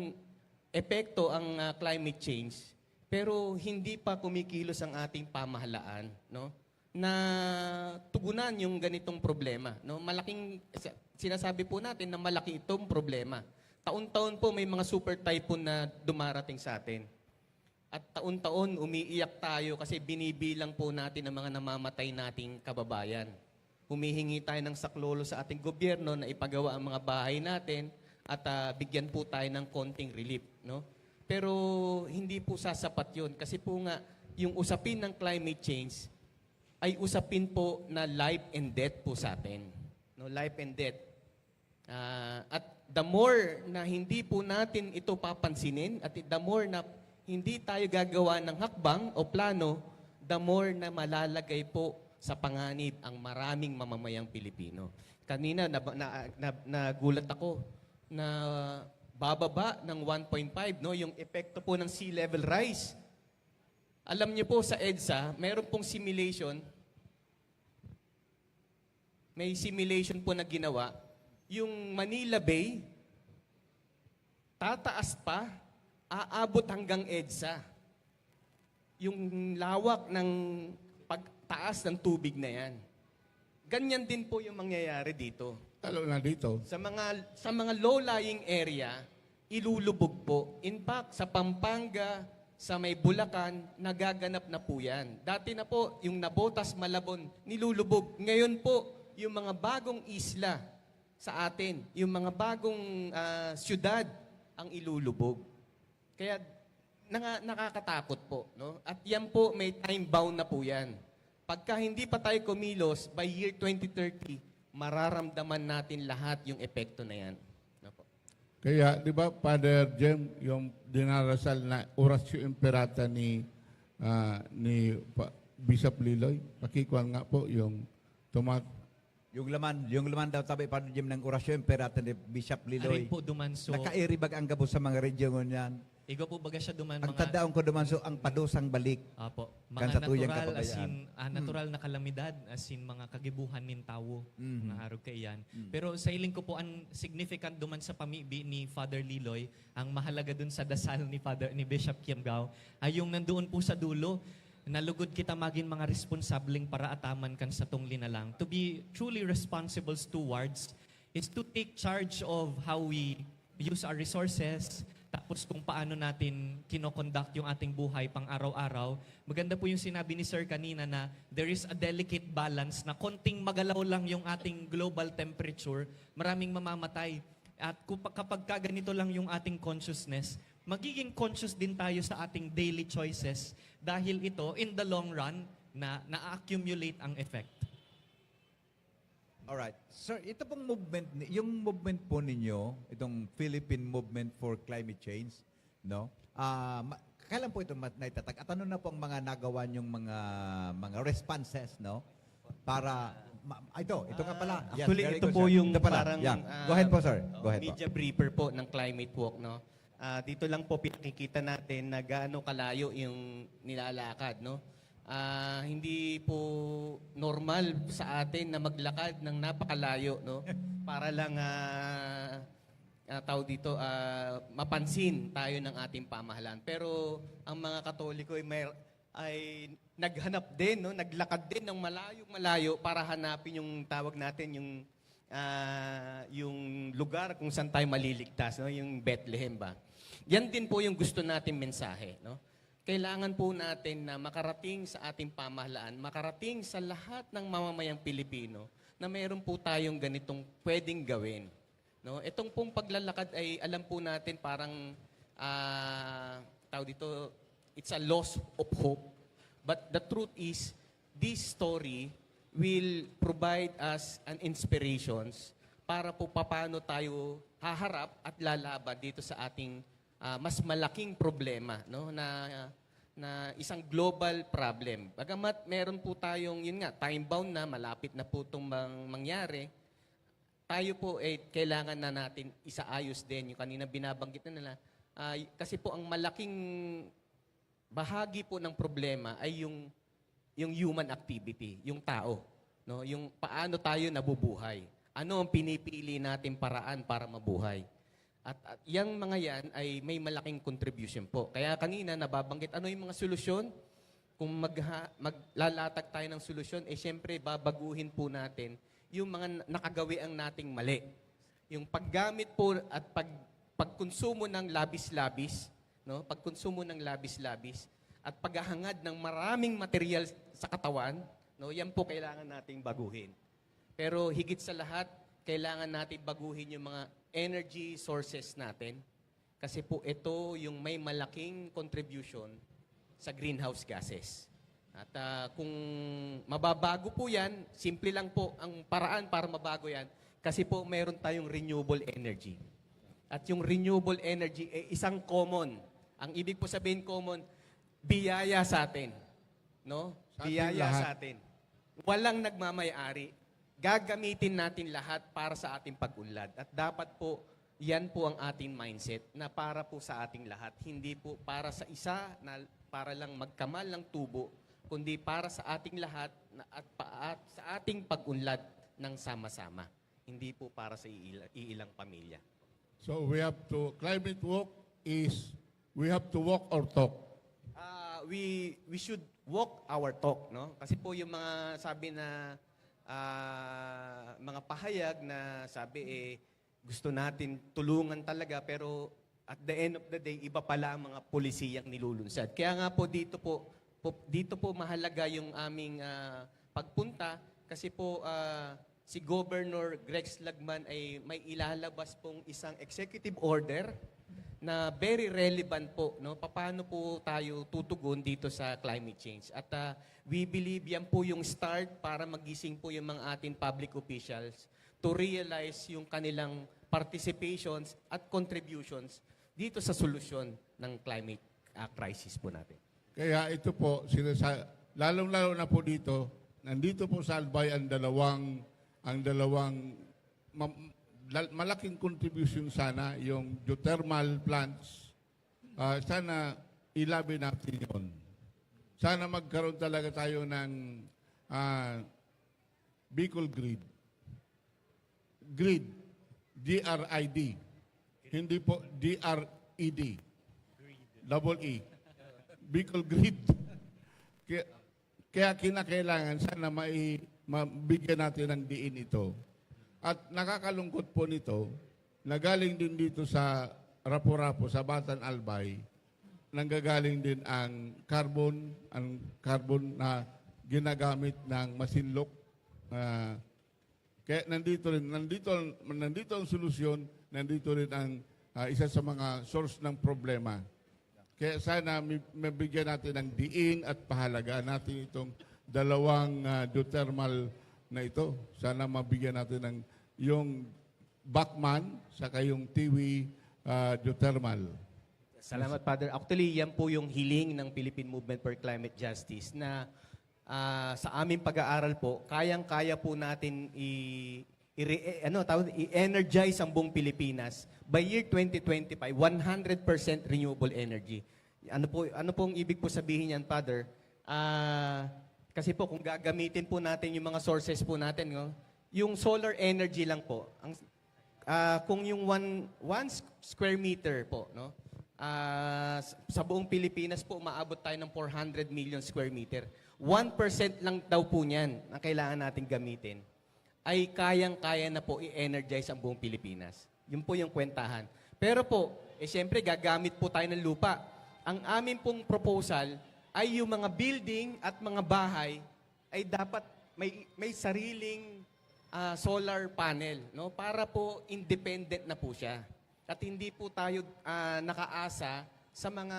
Speaker 4: epekto ang climate change, pero hindi pa kumikilos ang ating pamahalaan, no? Na tugunan yung ganitong problema, no? Sinasabi po natin na malaki itong problema. Taon-taon po may mga super typhoon na dumarating sa atin. At taon-taon umiiyak tayo kasi binibilang po natin ang mga namamatay nating kababayan. Humihingi tayo ng saklolo sa ating gobyerno na ipagawa ang mga bahay natin at bigyan po tayo ng konting relief. No? Pero hindi po sasapat yun kasi po nga yung usapin ng climate change ay usapin po na life and death po sa atin. No? Life and death. At the more na hindi po natin ito papansinin at the more na hindi tayo gagawa ng hakbang o plano, the more na malalagay po sa panganib ang maraming mamamayang Pilipino. Kanina nagulat ako na bababa ng 1.5, no, yung epekto po ng sea level rise. Alam niyo po sa EDSA, mayroon pong simulation. May simulation po na ginawa. Yung Manila Bay, tataas pa, aabot hanggang EDSA. Yung lawak ng pagtaas ng tubig na yan. Ganyan din po yung mangyayari dito.
Speaker 2: talo na dito.
Speaker 4: Sa mga low-lying area, ilulubog po. In fact, sa Pampanga, sa may Bulacan, nagaganap na po yan. Dati na po, yung Nabotas, Malabon, nilulubog. Ngayon po, yung mga bagong isla sa atin, yung mga bagong syudad ang ilulubog. Kaya nakakatakot po. No? At yan po, may time bound na po yan. Pagka hindi pa tayo kumilos, by year 2030, mararamdaman natin lahat yung epekto na yan. No po.
Speaker 2: Kaya, di ba, Father Jem, yung dinarasal na orasyo imperata ni Bishop Liloy, pakikuan nga po yung
Speaker 1: Yung laman daw tabi pa Jim ng orasyon perata ni Bishop
Speaker 3: Arin
Speaker 1: Liloy.
Speaker 3: po dumanso.
Speaker 1: Nakairibag ang gabos sa mga region niyan.
Speaker 3: Igo po baga siya duman
Speaker 1: Ang
Speaker 3: mga...
Speaker 1: tadaon ko dumanso ang padusang balik.
Speaker 3: Apo,
Speaker 1: Kan
Speaker 3: mga
Speaker 1: sa tuyang
Speaker 3: natural as
Speaker 1: kapabayaan.
Speaker 3: in, natural na kalamidad as in mga kagibuhan nin tawo
Speaker 1: Mhm.
Speaker 3: mga harog kay yan. Pero sa iling ko po ang significant duman sa pamibi ni Father Liloy, ang mahalaga dun sa dasal ni Bishop Kiamgao ay yung nandoon po sa dulo, nalugod kita maging mga responsableng para ataman kan sa tong linalang. To be truly responsible stewards is to take charge of how we use our resources, tapos kung paano natin kinoconduct yung ating buhay pang araw-araw. Maganda po yung sinabi ni Sir kanina na there is a delicate balance na konting magalaw lang yung ating global temperature, maraming mamamatay. At kapag ganito lang yung ating consciousness, magiging conscious din tayo sa ating daily choices dahil ito, in the long run, na-accumulate ang effect.
Speaker 1: Alright. Sir, ito pong movement, yung movement po ninyo, itong Philippine Movement for Climate Change, no? Kailan po ito naitatag? At ano na po ang mga nagawa yung mga responses, no? Para, ito nga pala. Yes,
Speaker 4: Actually,
Speaker 1: very
Speaker 4: ito
Speaker 1: good,
Speaker 4: po
Speaker 1: sir.
Speaker 4: yung
Speaker 1: Ito pala.
Speaker 4: parang
Speaker 1: Yeah. Go ahead po, sir. Go ahead po.
Speaker 4: media briefer po ng Climate Walk. No? Dito lang po pinakikita natin na gaano kalayo yung nilalakad. No? Hindi po normal sa atin na maglakad ng napakalayo, no? Para lang tao dito mapansin tayo ng ating pamahalaan. Pero ang mga Katoliko ay naghanap din, no? Naglakad din ng malayo para hanapin yung tawag natin yung lugar kung saan tayo maliligtas, no? Yung Bethlehem ba. Yan din po yung gusto nating mensahe, no? Kailangan po natin na makarating sa ating pamahalaan, makarating sa lahat ng mamamayang Pilipino na mayroon po tayong ganitong pwedeng gawin. No? Itong pong paglalakad ay alam po natin parang tawag dito, it's a loss of hope. But the truth is, this story will provide us an inspirations para po paano tayo haharap at lalaban dito sa ating mas malaking problema, no, na isang global problem. Bagamat meron po tayong, yun nga, time-bound na, malapit na po itong mangyari, tayo po kailangan na natin isaayos din. Yung kanina binabanggit na nila, kasi po ang malaking bahagi po ng problema ay yung human activity, yung tao. No? Yung paano tayo nabubuhay. Ano ang pinipili natin paraan para mabuhay. At yung mga yan ay may malaking contribution po. Kaya kanina nababanggit, ano yung mga solusyon? Kung maglalatag tayo ng solusyon, syempre babaguhin po natin yung mga nakagawiang nating mali. Yung paggamit po at pagkonsumo ng labis-labis, no? Pagkonsumo ng labis-labis at paghahangad ng maraming material sa katawan, no? Yan po kailangan nating baguhin. Pero higit sa lahat, kailangan natin baguhin yung mga energy sources natin kasi po ito yung may malaking contribution sa greenhouse gases. At kung mababago po yan, simple lang po ang paraan para mabago yan kasi po mayroon tayong renewable energy. At yung renewable energy ay isang common. Ang ibig po sabihin common, biyaya sa atin. No?
Speaker 2: Sa atin
Speaker 4: Biyaya
Speaker 2: lahat.
Speaker 4: sa atin. Walang nagmamay-ari. Gagamitin natin lahat para sa ating pag-unlad. At dapat po, yan po ang ating mindset na para po sa ating lahat. Hindi po para sa isa na para lang magkamal ng tubo, kundi para sa ating lahat at sa ating pag-unlad ng sama-sama. Hindi po para sa iilang pamilya.
Speaker 2: So climate walk is, we have to walk or talk.
Speaker 4: We should walk our talk, no? Kasi po yung mga sabi na mga pahayag na sabi gusto natin tulungan talaga pero at the end of the day iba pala ang mga pulisiyang nilulunsad. Kaya nga po dito po mahalaga yung aming pagpunta kasi po si Governor Greg Slagman ay may ilalabas pong isang executive order na very relevant po, no? Paano po tayo tutugon dito sa climate change. At we believe yan po yung start para magising po yung mga ating public officials to realize yung kanilang participations at contributions dito sa solusyon ng climate crisis po natin.
Speaker 2: Kaya ito po, lalong-lalo na po dito, nandito po sa Albay ang dalawang malaking contribution sana, yung geothermal plants. Sana ilabi natin yun. Sana magkaroon talaga tayo ng Bicol Grid. Grid. GRID. Hindi po GRED. Double E. Bicol Grid. Kaya kinakailangan sana mabigyan natin ng diin ito. At nakakalungkot po nito, nagaling din dito sa Rapo-Rapo, sa Batan Albay, nanggagaling din ang carbon na ginagamit ng masinlok. Kaya nandito ang solusyon, nandito rin ang isa sa mga source ng problema. Kaya sana mabigyan natin ng diin at pahalagaan natin itong dalawang geothermal na ito. Sana mabigyan natin ng yung Bachman saka yung Tiwi geothermal.
Speaker 4: Salamat, Father. Actually, yan po yung hiling ng Philippine Movement for Climate Justice na sa aming pag-aaral po, kayang-kaya po natin i-energize ang buong Pilipinas. By year 2025, 100% renewable energy. Ano pong ibig po sabihin yan, Father? Kasi po, kung gagamitin po natin yung mga sources po natin, no? Yung solar energy lang po, kung yung 1 square meter po, no? Sa buong Pilipinas po, umaabot tayo ng 400 million square meter. 1% lang daw po niyan na kailangan natin gamitin ay kayang-kaya na po i-energize ang buong Pilipinas. Yun po yung kwentahan. Pero po, siyempre gagamit po tayo ng lupa. Ang amin pong proposal ay yung mga building at mga bahay ay dapat may sariling solar panel, no? Para po independent na po siya. At hindi po tayo nakaasa sa mga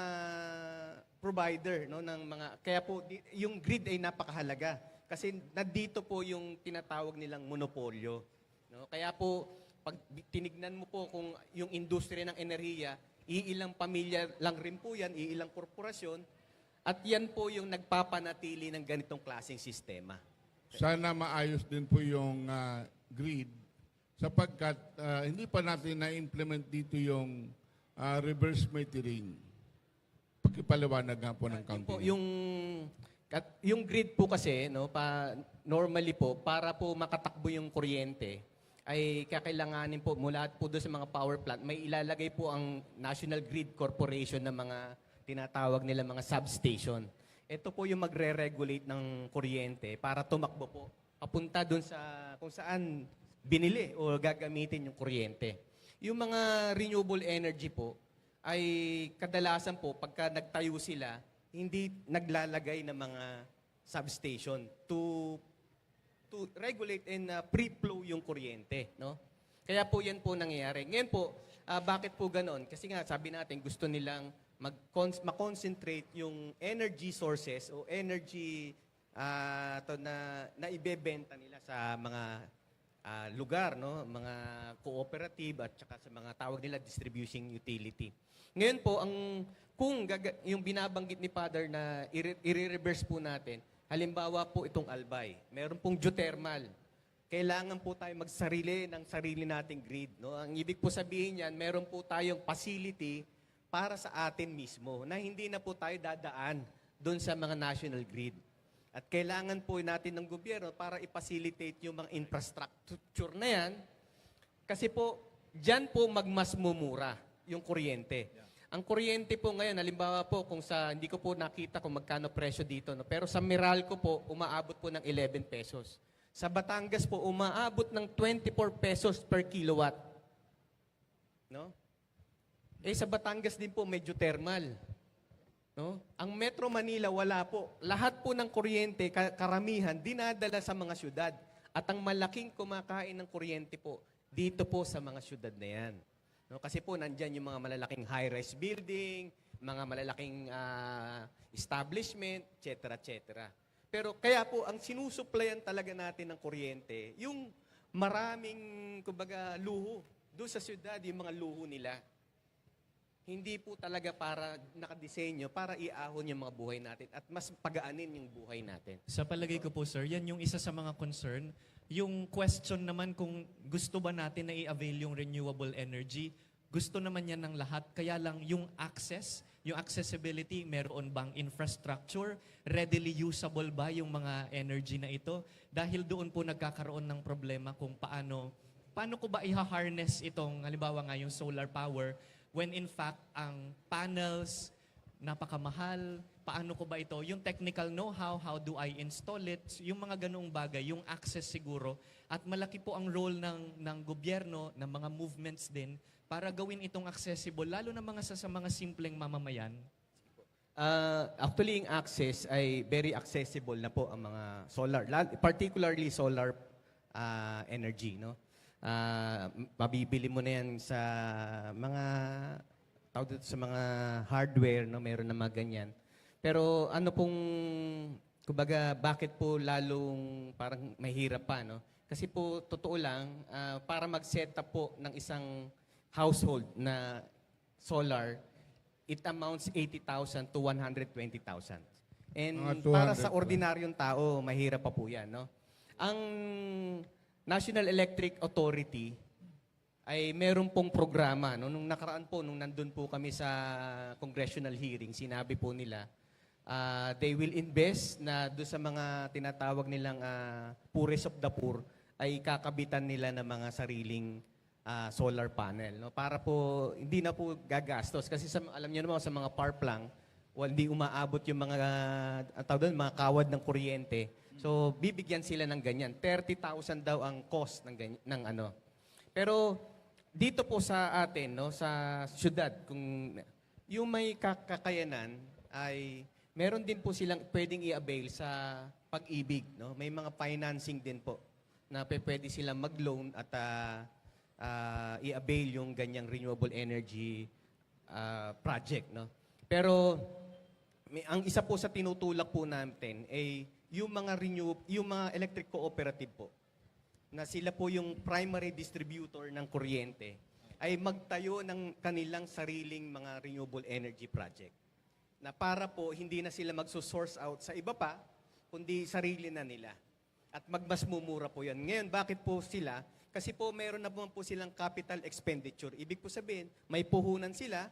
Speaker 4: provider, no, ng mga kaya po yung grid ay napakahalaga kasi nandito po yung tinatawag nilang monopolyo, no? Kaya po pag tinignan mo po kung yung industriya ng enerhiya, iilang pamilya lang rin po yan, iilang korporasyon, at yan po yung nagpapanatili ng ganitong klaseng sistema.
Speaker 2: Sana maayos din po yung grid sapagkat hindi pa natin na-implement dito yung reverse metering. Pakipaliwanag nga po ng
Speaker 4: Po,
Speaker 2: county.
Speaker 4: yung grid po kasi, no, normally po, para po makatakbo yung kuryente, ay kakailanganin po mula po doon sa mga power plant, may ilalagay po ang National Grid Corporation ng mga tinatawag nila mga substation. Ito po yung magre-regulate ng kuryente para tumakbo po papunta doon sa kung saan binili o gagamitin yung kuryente. Yung mga renewable energy po ay kadalasan po pagka nagtayo sila, hindi naglalagay ng mga substation to regulate and pre-flow yung kuryente, no? Kaya po yan po nangyayari. Ngayon po, bakit po ganon? Kasi nga sabi natin gusto nilang ma-concentrate yung energy sources o energy na ibebenta nila sa mga lugar, no? Mga cooperative at saka sa mga tawag nila distribution utility. Ngayon po, yung binabanggit ni Father na i-reverse po natin, halimbawa po itong Albay, meron pong geothermal. Kailangan po tayo magsarili ng sarili nating grid, no? Ang ibig po sabihin niyan, meron po tayong facility para sa atin mismo na hindi na po tayo dadaan doon sa mga national grid. At kailangan po natin ng gobyerno para i-facilitate yung mga infrastructure na yan kasi po, dyan po magmas mumura yung kuryente. Ang kuryente po ngayon, halimbawa po, hindi ko po nakita kung magkano presyo dito, no? Pero sa Meralco po, umaabot po ng 11 pesos. Sa Batangas po, umaabot ng 24 pesos per kilowatt. No? Sa Batangas din po, medyo thermal. No? Ang Metro Manila, wala po. Lahat po ng kuryente, karamihan, dinadala sa mga syudad. At ang malaking kumakain ng kuryente po, dito po sa mga syudad na yan. No? Kasi po, nandyan yung mga malalaking high-rise building, mga malalaking establishment, etc., etc. Pero kaya po, ang sinusuplayan talaga natin ng kuryente, yung maraming, kumbaga, luho. Doon sa syudad, yung mga luho nila. Hindi po talaga para nakadisenyo, para iahon yung mga buhay natin at mas pagaanin yung buhay natin.
Speaker 3: Sa palagay ko po, sir, yan yung isa sa mga concern. Yung question naman kung gusto ba natin na i-avail yung renewable energy, gusto naman yan ng lahat. Kaya lang yung access, yung accessibility, meron bang infrastructure, readily usable ba yung mga energy na ito? Dahil doon po nagkakaroon ng problema kung paano ko ba i-harness itong, halimbawa nga yung solar power, when in fact, ang panels, napakamahal, paano ko ba ito, yung technical know-how, how do I install it, yung mga ganoong bagay, yung access siguro. At malaki po ang role ng gobyerno, ng mga movements din, para gawin itong accessible, lalo na sa mga simpleng mamamayan.
Speaker 4: Actually, yung access ay very accessible na po ang mga solar, particularly solar energy, no? Mabibili mo na yan sa mga sa mga hardware, no? Meron na mga ganyan. Pero ano pong, kumbaga, bakit po lalong parang mahirap pa, no? Kasi po, totoo lang, para mag-set up po ng isang household na solar, it amounts 80,000 to 120,000. And
Speaker 2: Mga 200
Speaker 4: para sa
Speaker 2: po.
Speaker 4: ordinaryong tao, mahirap pa po yan, no? Ang National Electric Authority ay meron pong programa. No? Nung nakaraan po, nung nandun po kami sa congressional hearing, sinabi po nila, they will invest na doon sa mga tinatawag nilang poorest of the poor, ay kakabitan nila ng mga sariling solar panel. No? Para po, hindi na po gagastos. Kasi alam niyo naman, sa mga power plant, hindi umaabot yung mga, mga kawad ng kuryente. So, bibigyan sila ng ganyan. 30,000 daw ang cost ng ano. Pero, dito po sa atin, no, sa syudad, kung yung may kakayanan ay meron din po silang pwedeng i-avail sa pag-ibig, no? May mga financing din po na pwede silang mag-loan at i-avail yung ganyang renewable energy project, no? Pero ang isa po sa tinutulak po natin ay yung mga electric cooperative po, na sila po yung primary distributor ng kuryente, ay magtayo ng kanilang sariling mga renewable energy project. Na para po hindi na sila magso-source out sa iba pa, kundi sarili na nila. At mas mumura po yan. Ngayon, bakit po sila? Kasi po meron na po silang capital expenditure. Ibig po sabihin, may puhunan sila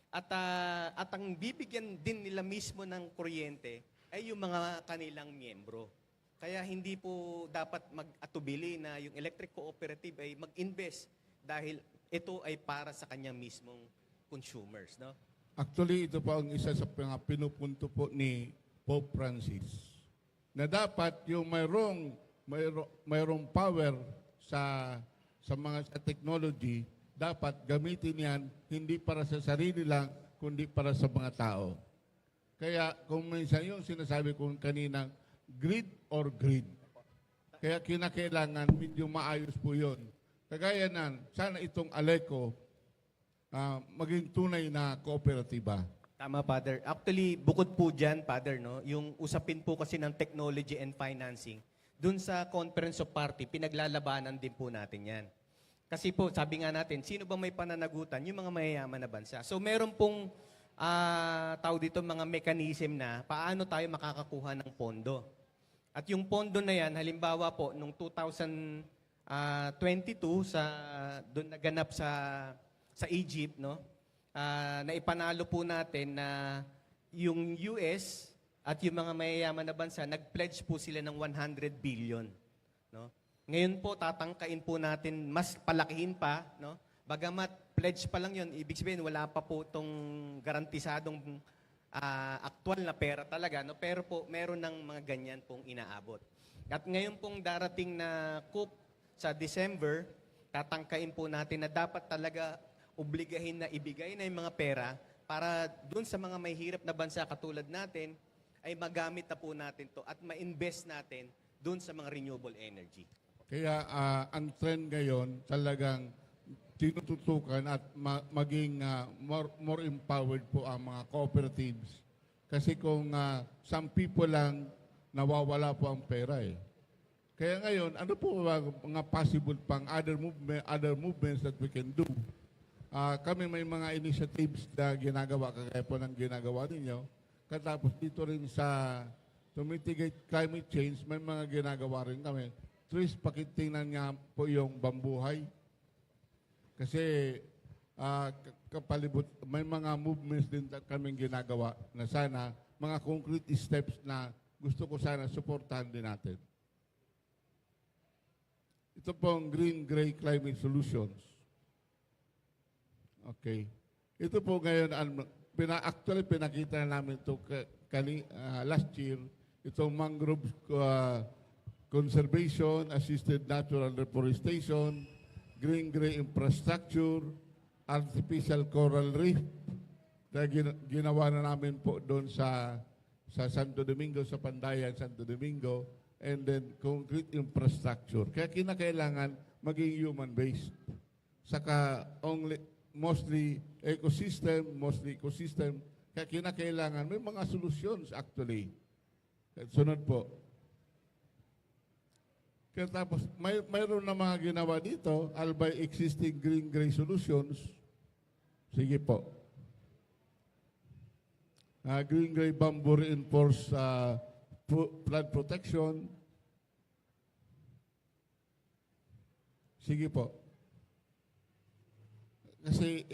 Speaker 4: at ang bibigyan din nila mismo ng kuryente ay yung mga kanilang miyembro. Kaya hindi po dapat mag-atubili na yung electric cooperative ay mag-invest dahil ito ay para sa kanyang mismong consumers, no?
Speaker 2: Actually, ito po ang isa sa mga pinupunto po ni Pope Francis. Na dapat yung mayroong power sa mga sa technology, dapat gamitin yan hindi para sa sarili lang, kundi para sa mga tao. Kaya kung minsan yung sinasabi ko kanina, grid or grid. Kaya kinakailangan medyo maayos po yun. Kagaya nan, sana itong Aleco maging tunay na kooperatiba.
Speaker 4: Tama, Father. Actually, bukod po dyan, Father, no, yung usapin po kasi ng technology and financing, dun sa Conference of Party, pinaglalabanan din po natin yan. Kasi po, sabi nga natin, sino ba may pananagutan? Yung mga mayayaman na bansa. So, meron pong dito mga mechanism na paano tayo makakakuha ng pondo. At yung pondo na yan, halimbawa po, nung 2022, doon naganap sa Egypt, no? Na ipanalo po natin na yung US at yung mga mayayaman na bansa, nag-pledge po sila ng 100 billion. No? Ngayon po, tatangkain po natin, mas palakihin pa, no? Bagamat pledge pa lang yun, ibig sabihin, wala pa po itong garantisadong aktual na pera talaga, no? Pero po, meron ng mga ganyan pong inaabot. At ngayon pong darating na COP sa December, tatangkain po natin na dapat talaga obligahin na ibigay na yung mga pera para dun sa mga may hirap na bansa katulad natin, ay magamit na po natin to at ma-invest natin dun sa mga renewable energy.
Speaker 2: Kaya ang trend ngayon talagang tinututukan at maging more empowered po ang mga cooperatives. Kasi kung some people lang nawawala po ang pera eh. Kaya ngayon, ano po mga possible pang other movements that we can do? Kami may mga initiatives na ginagawa, kagaya po ng ginagawa ninyo. Katapos dito rin to mitigate climate change, may mga ginagawa rin kami. Trees, pakitingnan nga po yung bambuhay. Kasi kapalibot, may mga movements din kaming ginagawa na sana, mga concrete steps na gusto ko sana supportahan din natin. Ito pong Green-Gray Climate Solutions. Okay. Ito po ngayon, actually pinakita na namin ito last year, itong mangrove conservation, assisted natural reforestation, green-gray infrastructure, artificial coral reef, na ginawa na namin po doon sa Santo Domingo, sa Pandayan, Santo Domingo, and then concrete infrastructure. Kaya kinakailangan maging human-based. Saka mostly ecosystem, kaya kinakailangan may mga solutions actually. Sunod po. Kaya tapos, mayroon na mga ginawa dito, albay existing green-gray solutions. Sige po. Green-gray bamboo reinforced flood protection. Sige po. Kasi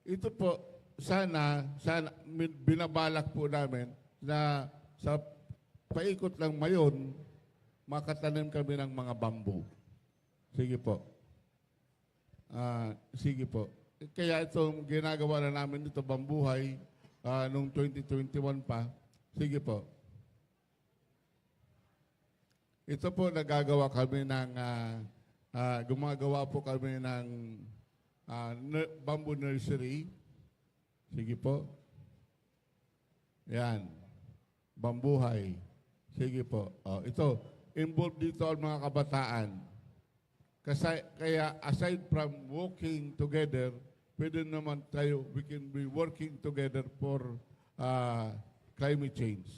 Speaker 2: ito po, sana binabalak po namin na sa paikot lang mayon, makatanim kami ng mga bamboo. Sige po. Sige po. Kaya itong ginagawa na namin dito, Bambuhay, noong 2021 pa. Sige po. Ito po, nagagawa kami ng, gumagawa po kami ng bamboo nursery. Sige po. Yan. Bambuhay. Sige po. Ito, involved dito ang mga kabataan. Kaya aside from working together, pwede naman tayo, we can be working together for climate change.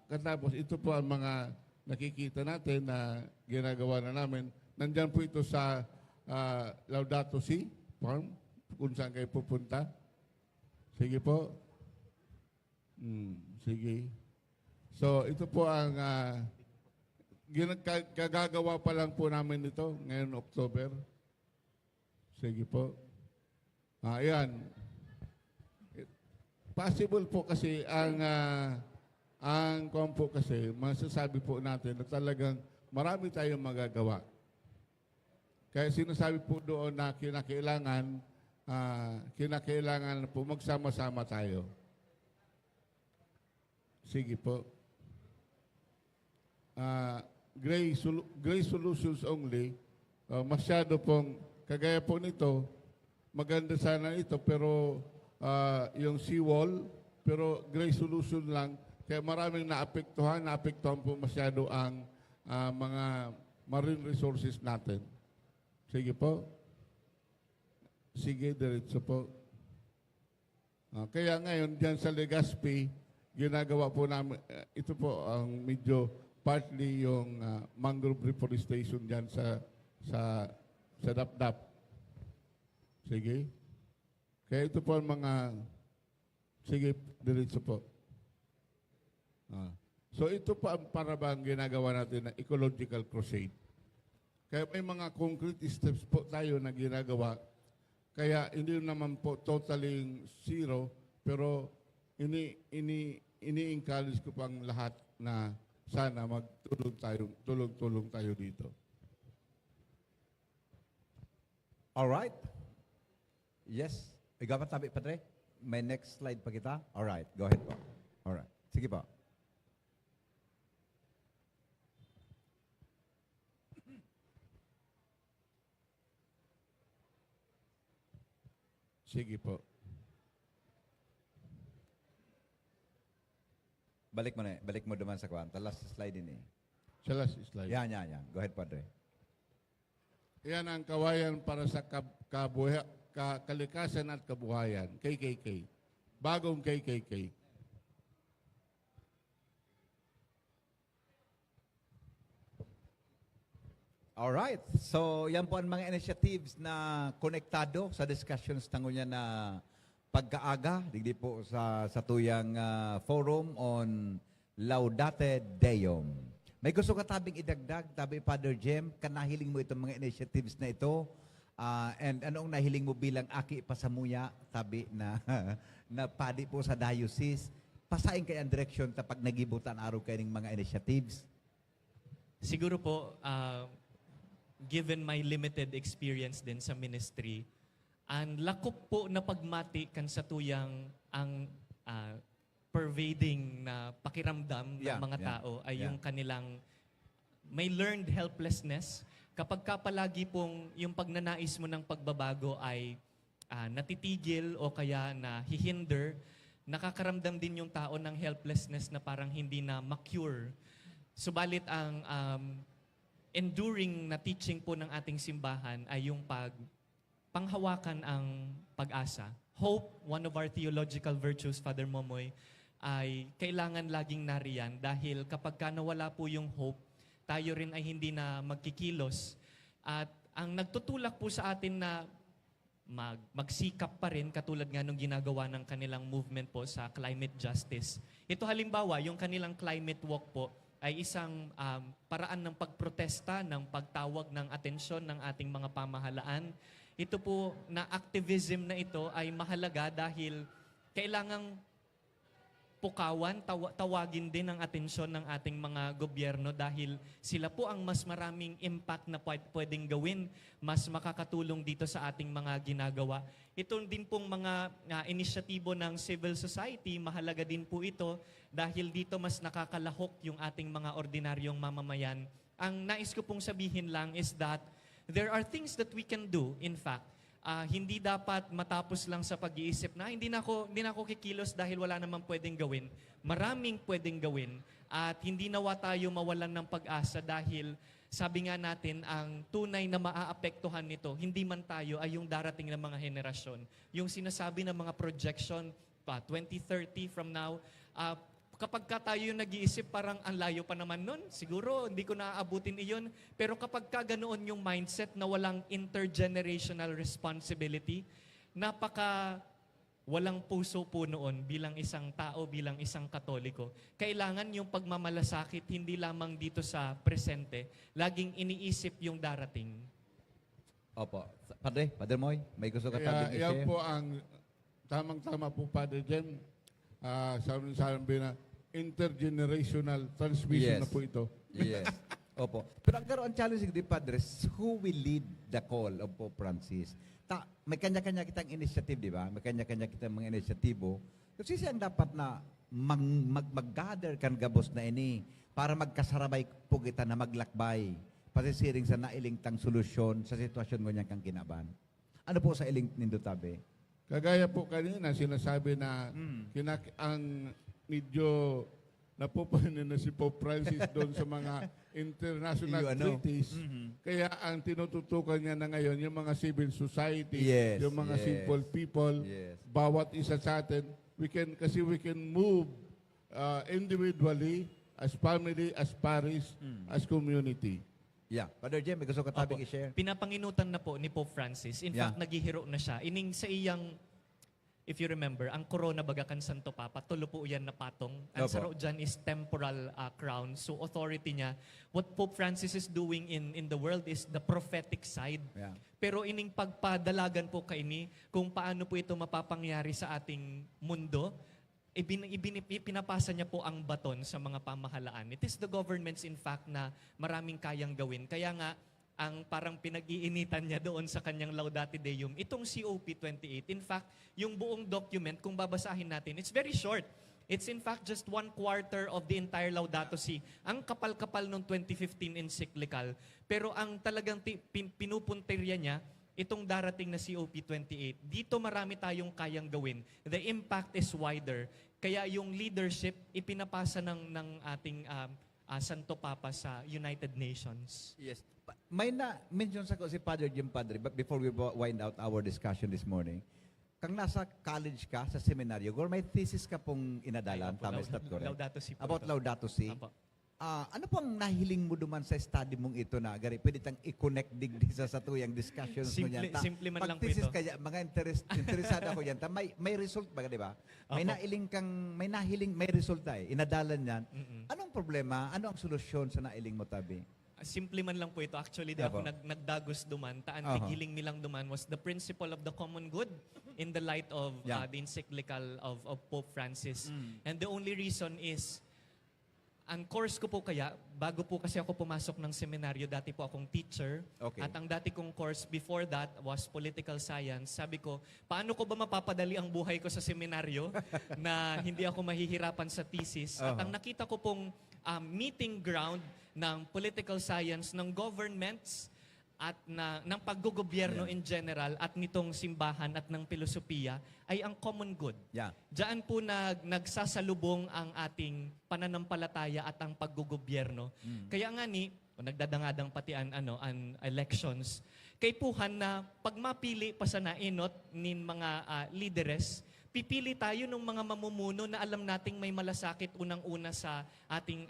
Speaker 2: Katapos, ito po ang mga nakikita natin na ginagawa na namin. Nandyan po ito sa Laudato Si Farm, kung saan kayo pupunta. Sige po. Sige. So, ito po ang kagagawa pa lang po namin ito ngayon October. Sige po. Ayan. Possible po kasi ang kompo kasi masasabi po natin na talagang marami tayong magagawa. Kaya sinasabi po doon na kinakailangan po magsama-sama tayo. Sige po. Gray solutions only, masyado pong, kagaya po nito, maganda sana ito, pero yung seawall, pero gray solution lang, kaya maraming naapektuhan po masyado ang mga marine resources natin. Sige po. Sige, diretso po. Kaya ngayon, dyan sa Legazpi, ginagawa po namin, ito po ang medyo partly yung mangrove reforestation dyan sa Dapdap. Sige. Kaya ito po ang mga, sige, diretso po. So ito po ang parabang ginagawa natin na ecological crusade. Kaya may mga concrete steps po tayo na ginagawa. Kaya hindi naman po totally zero, pero ini-encourage ko pang lahat na sana tulong-tulong tayo dito.
Speaker 1: All right. Yes. Ikaw pa tabi, Padre? May next slide pa kita? All right. Go ahead po. All right. Sige po.
Speaker 2: Sige po.
Speaker 1: Balik mo na. Balik mo naman sa kwan. Last slide din eh.
Speaker 2: Sa last slide.
Speaker 1: Yan. Go ahead, Padre.
Speaker 2: Yan ang kawayan para sa kalikasan at kabuhayan. KKK. Bagong KKK.
Speaker 1: Alright. So, yan po ang mga initiatives na konektado sa discussions tango niya na pagkaaga, digdi po sa tuyang forum on Laudate Deum. May gusto ka tabing idagdag, tabi Father Jem, kanahiling mo itong mga initiatives na ito, and anong nahiling mo bilang aki pasamuya, tabi na, na padi po sa diocese, pasain kay ang direksyon tapag nagibutan araw kayo ng mga initiatives?
Speaker 3: Siguro po, given my limited experience din sa ministry, Ang lakop po na pagmati kan sa tuyang ang pervading na pakiramdam ng mga tao ay yung kanilang may learned helplessness. Kapag ka palagi pong yung pagnanais mo ng pagbabago ay natitigil o kaya na hihinder, nakakaramdam din yung tao ng helplessness na parang hindi na ma-cure. Subalit ang enduring na teaching po ng ating simbahan ay yung panghawakan ang pag-asa. Hope, one of our theological virtues, Father Momoy, ay kailangan laging nariyan dahil kapag ka nawala po yung hope, tayo rin ay hindi na magkikilos. At ang nagtutulak po sa atin na magsikap pa rin katulad nga nung ginagawa ng kanilang movement po sa climate justice. Ito halimbawa, yung kanilang climate walk po ay isang paraan ng pagprotesta, ng pagtawag ng atensyon ng ating mga pamahalaan. Ito po na activism na ito ay mahalaga dahil kailangang pukawan, tawagin din ang atensyon ng ating mga gobyerno dahil sila po ang mas maraming impact na pwedeng gawin, mas makakatulong dito sa ating mga ginagawa. Ito din pong mga inisyatibo ng civil society, mahalaga din po ito dahil dito mas nakakalahok yung ating mga ordinaryong mamamayan. Ang nais ko pong sabihin lang is that there are things that we can do, in fact. Hindi dapat matapos lang sa pag-iisip na hindi na ako kikilos dahil wala namang pwedeng gawin. Maraming pwedeng gawin at hindi nawa tayo mawalan ng pag-asa dahil sabi nga natin, ang tunay na maaapektuhan nito, hindi man tayo ay yung darating na mga henerasyon. Yung sinasabi ng mga projection, 2030 from now, kapag ka tayo yung nag-iisip, parang ang layo pa naman nun. Siguro, hindi ko naaabutin iyon. Pero kapag ka ganoon yung mindset na walang intergenerational responsibility, walang puso po noon bilang isang tao, bilang isang Katoliko. Kailangan yung pagmamalasakit hindi lamang dito sa presente, laging iniisip yung darating.
Speaker 1: Opo. Padre Moy, may gusto ka
Speaker 2: Kaya
Speaker 1: tabing
Speaker 2: yan
Speaker 1: i-share?
Speaker 2: po ang tamang-tama po, Father Jem. Sabi na intergenerational transmission
Speaker 1: Yes.
Speaker 2: na po ito.
Speaker 1: Yes. Opo. Pero ang challenging di Padres, who will lead the call of Pope Francis? May kanya-kanya kitang initiative, di ba? May kanya-kanya kitang mga inisyatibo. Kasi siyang dapat na mag-gather kan gabos na ini para magkasarabay po kita na maglakbay pasisiring sa nailingtang solusyon sa sitwasyon mo niyang kang kinaban. Ano po sa iling nindutabe?
Speaker 2: Kagaya po kanina, sinasabi na ang medyo napupunin na si Pope Francis doon sa mga international treaties. Kaya ang tinututukan niya na ngayon, yung mga civil society,
Speaker 1: Yes,
Speaker 2: yung mga
Speaker 1: yes.
Speaker 2: simple people,
Speaker 1: Yes.
Speaker 2: bawat isa sa atin, we can move individually, as family, as parish, as community.
Speaker 1: Yeah. Father Jem, may gusto ka tabing
Speaker 3: Opo.
Speaker 1: i-share?
Speaker 3: Pinapanginutan na po ni Pope Francis. In
Speaker 1: Yeah.
Speaker 3: fact, naghihiro na siya. Ining sa iyang, if you remember, ang corona bagakan Santo Papa, tulo po yan na patong. Ang
Speaker 1: Opo.
Speaker 3: saro dyan is temporal crown. So authority niya, what Pope Francis is doing in the world is the prophetic side.
Speaker 1: Yeah.
Speaker 3: Pero ining pagpadalagan po kaini kung paano po ito mapapangyari sa ating mundo, pinapasa niya po ang baton sa mga pamahalaan. It is the governments in fact na maraming kayang gawin. Kaya nga, ang parang pinag-iinitan niya doon sa kanyang Laudate Deum, itong COP28. In fact, yung buong document, kung babasahin natin, it's very short. It's in fact just 1/4 of the entire Laudato Si. Ang kapal-kapal noong 2015 encyclical. Pero ang talagang pinupuntirya niya, itong darating na COP28. Dito marami tayong kayang gawin. The impact is wider. Kaya yung leadership, ipinapasa ng ating Santo Papa sa United Nations.
Speaker 1: Yes. May na-mention sa ko si Father Jim Padre, but before we wind out our discussion this morning, kang nasa college ka, sa seminaryo, or may thesis ka pong inadalan,
Speaker 3: Ay, opo,
Speaker 1: tama, is that correct?
Speaker 3: Laudato Si po
Speaker 1: About
Speaker 3: ito.
Speaker 1: Laudato Si.
Speaker 3: Apo.
Speaker 1: Ano pong nahiling mo duman sa study mong ito na, gari, pwede tang i-connect digdi sa tuyang discussions mo yan.
Speaker 3: Simple man lang po
Speaker 1: Pag-thesis
Speaker 3: ito.
Speaker 1: kaya, mga interesado ako yan, may result ba, di ba? May
Speaker 3: Apo.
Speaker 1: nahiling, may resulta eh, inadalan yan.
Speaker 3: Mm-mm.
Speaker 1: Anong problema, ano ang solusyon sa nailing mo, tabi?
Speaker 3: Simple man lang po ito. Actually, di
Speaker 1: Apo.
Speaker 3: ako nagdagos duman. Taan
Speaker 1: Aha.
Speaker 3: tigiling milang duman was the principle of the common good in the light of
Speaker 1: Yeah.
Speaker 3: the encyclical of Pope Francis. And the only reason is ang course ko po kaya, bago po kasi ako pumasok ng seminaryo, dati po akong teacher.
Speaker 1: Okay.
Speaker 3: At ang dati kong course before that was political science. Sabi ko, paano ko ba mapapadali ang buhay ko sa seminaryo na hindi ako mahihirapan sa thesis? At ang nakita ko pong meeting ground ng political science ng governments at ng paggogobyerno in general at nitong simbahan at ng filosofiya ay ang common good.
Speaker 1: Yeah.
Speaker 3: Diyan po nagsasalubong ang ating pananampalataya at ang paggogobyerno. Kaya nga nagdadangadang pati an elections. Kay puhan na pag mapili pa sa nainot nin mga leaders, pipili tayo ng mga mamumuno na alam nating may malasakit unang-una sa ating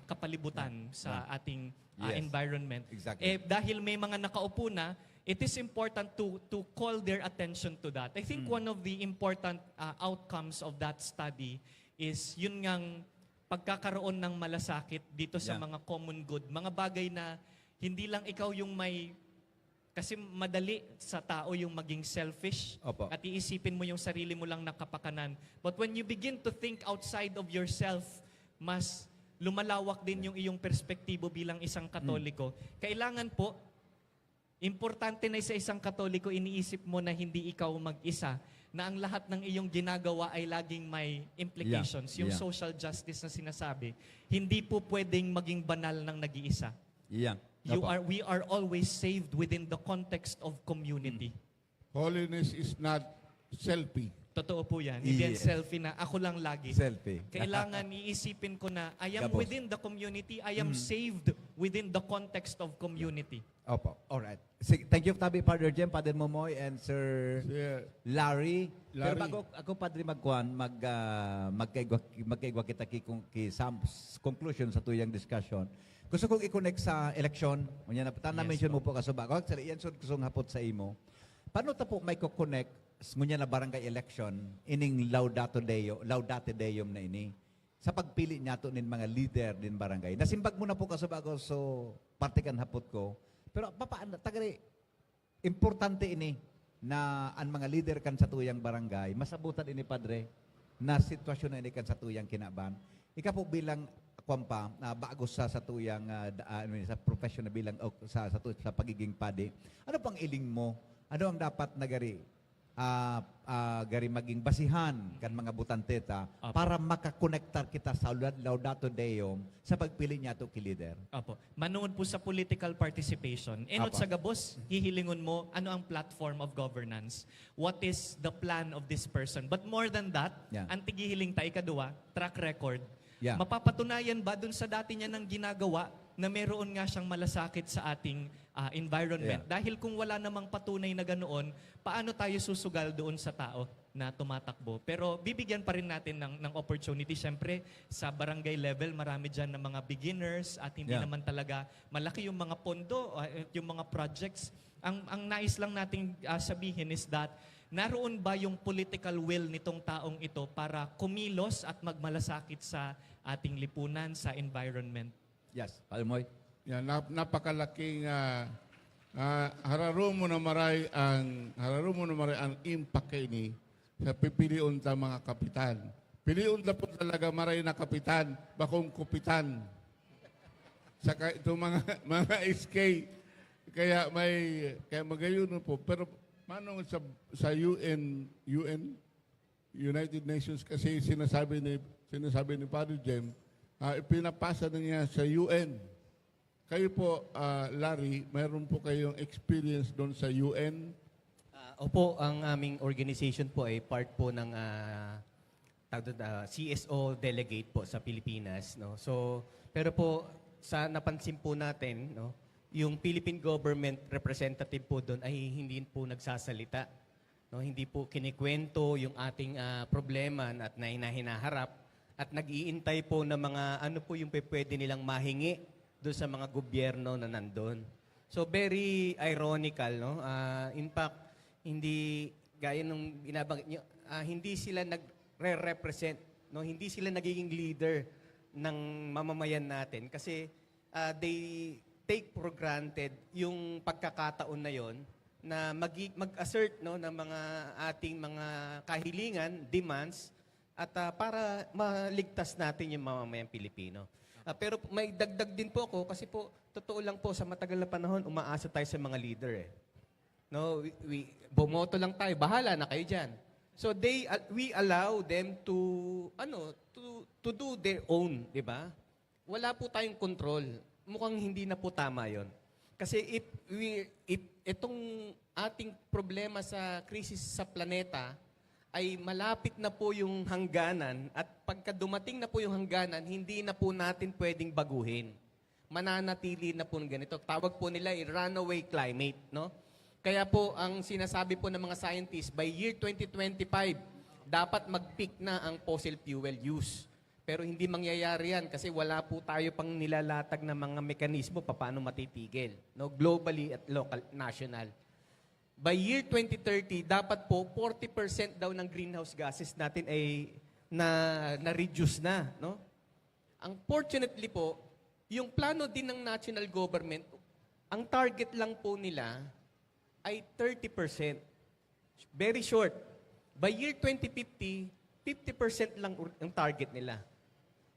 Speaker 3: kapalibutan, sa ating
Speaker 1: Yes.
Speaker 3: environment.
Speaker 1: Exactly.
Speaker 3: Dahil may mga nakaupo na, it is important to call their attention to that. I think one of the important outcomes of that study is yun ngang pagkakaroon ng malasakit dito sa
Speaker 1: Yeah.
Speaker 3: mga common good. Mga bagay na hindi lang ikaw yung may... Kasi madali sa tao yung maging selfish
Speaker 1: Opo.
Speaker 3: at iisipin mo yung sarili mo lang na kapakanan. But when you begin to think outside of yourself, mas lumalawak din yung iyong perspektibo bilang isang Katoliko. Kailangan po, importante na sa isang Katoliko, iniisip mo na hindi ikaw mag-isa, na ang lahat ng iyong ginagawa ay laging may implications.
Speaker 1: Yeah.
Speaker 3: Yung
Speaker 1: Yeah.
Speaker 3: social justice na sinasabi, hindi po pwedeng maging banal ng nag-iisa.
Speaker 1: Yeah.
Speaker 3: You
Speaker 1: Opo.
Speaker 3: we are always saved within the context of community.
Speaker 2: Holiness is not selfie.
Speaker 3: Totoo po yan. Hindi yan
Speaker 1: Yes.
Speaker 3: selfie na ako lang lagi.
Speaker 1: Selfie.
Speaker 3: Kailangan iisipin ko na I am
Speaker 1: Gabos.
Speaker 3: within the community, I am saved within the context of community.
Speaker 1: Opo. Alright. Thank you, Tabi, Father Jem, Father Momoy, and Sir
Speaker 2: Yeah.
Speaker 1: Larry. Pero
Speaker 2: Larry.
Speaker 1: bago ako, Padre, magkaigwa kita ki Sam's conclusion sa tuyang discussion. Gusto kong i-connect sa election. Unya na na-mention mo po kasubag. Actually, yan so kusong hapot sa imo. Paano ta po may ko-connect ngunya na barangay election ining Laudate Deum na ini sa pagpili niya to nin mga leader din barangay. Nasimbag mo na po kasubago so partikan hapot ko. Pero papaano tagari importante ini na ang mga leader kan sa tuyang barangay masabutan ini padre na sitwasyon na ini kan sa tuyang kinaban. Ika po bilang kwampa na bago sa tuyang sa profession na bilang sa pagiging padi. Ano pang iling mo? Ano ang dapat na gari maging basihan kan mga butanteta
Speaker 3: Apo.
Speaker 1: para makakonektar kita sa Laudato Deum sa pagpili niya to ki leader.
Speaker 3: Apo. Manood po sa political participation. Enot
Speaker 1: Apo.
Speaker 3: sa gabos, hihilingon mo ano ang platform of governance. What is the plan of this person? But more than that,
Speaker 1: Yeah.
Speaker 3: ang tigihiling ta ikaduwa, track record.
Speaker 1: Yeah.
Speaker 3: Mapapatunayan ba dun sa dati niya ng ginagawa na meron nga siyang malasakit sa ating environment?
Speaker 1: Yeah.
Speaker 3: Dahil kung wala namang patunay na ganoon, paano tayo susugal doon sa tao na tumatakbo? Pero bibigyan pa rin natin ng opportunity. Siyempre, sa barangay level, marami dyan ng mga beginners at hindi
Speaker 1: Yeah.
Speaker 3: naman talaga malaki yung mga pondo, yung mga projects. Ang nais lang nating sabihin is that naroon ba yung political will nitong taong ito para kumilos at magmalasakit sa ating lipunan, sa environment?
Speaker 1: Yes, Padre Moy.
Speaker 2: Yan, napakalaking hararumo na maray ang impact ini sa pipiliun ta mga kapitan. Piliun ta po talaga maray na kapitan, bakong kupitan. Saka ito mga SK kaya magayon po. Pero manong sa United Nations kasi sinasabi ni Padre Jem, ipinapasa na niya sa UN. Kayo po, Larry, mayroon po kayong experience doon sa UN?
Speaker 4: Opo, ang aming organization po ay part po ng CSO delegate po sa Pilipinas, no. So, pero po sa napansin po natin, no, yung Philippine government representative po doon ay hindi po nagsasalita, no. Hindi po kinikwento yung ating problema at hinaharap at nag-iintay po ng mga ano po yung pwede nilang mahingi doon sa mga gobyerno na nandun. So very ironical, no? In fact, hindi gaya nung binabanggit niyo, hindi sila nagre-represent, no? Hindi sila nagiging leader ng mamamayan natin kasi they take for granted yung pagkakataon na yon na mag-assert, no, ng mga ating mga kahilingan, demands at para maligtas natin yung mamamayang Pilipino. Pero may dagdag din po ako kasi po, totoo lang po, sa matagal na panahon, umaasa tayo sa mga leader eh. No, bumoto lang tayo, bahala na kayo dyan. So we allow them to do their own, di ba? Wala po tayong control. Mukhang hindi na po tama 'yon. Kasi itong ating problema sa krisis sa planeta ay malapit na po yung hangganan at pagka dumating na po yung hangganan, hindi na po natin pwedeng baguhin. Mananatili na po ng ganito. Tawag po nila ay runaway climate, no? Kaya po, ang sinasabi po ng mga scientists, by year 2025, dapat mag-peak na ang fossil fuel use. Pero hindi mangyayari yan kasi wala po tayo pang nilalatag na mga mekanismo paano matitigil, no? Globally at local, national. By year 2030, dapat po 40% daw ng greenhouse gases natin ay na-reduce na. No? Unfortunately po, yung plano din ng national government, ang target lang po nila ay 30%. Very short. By year 2050, 50% lang ang target nila.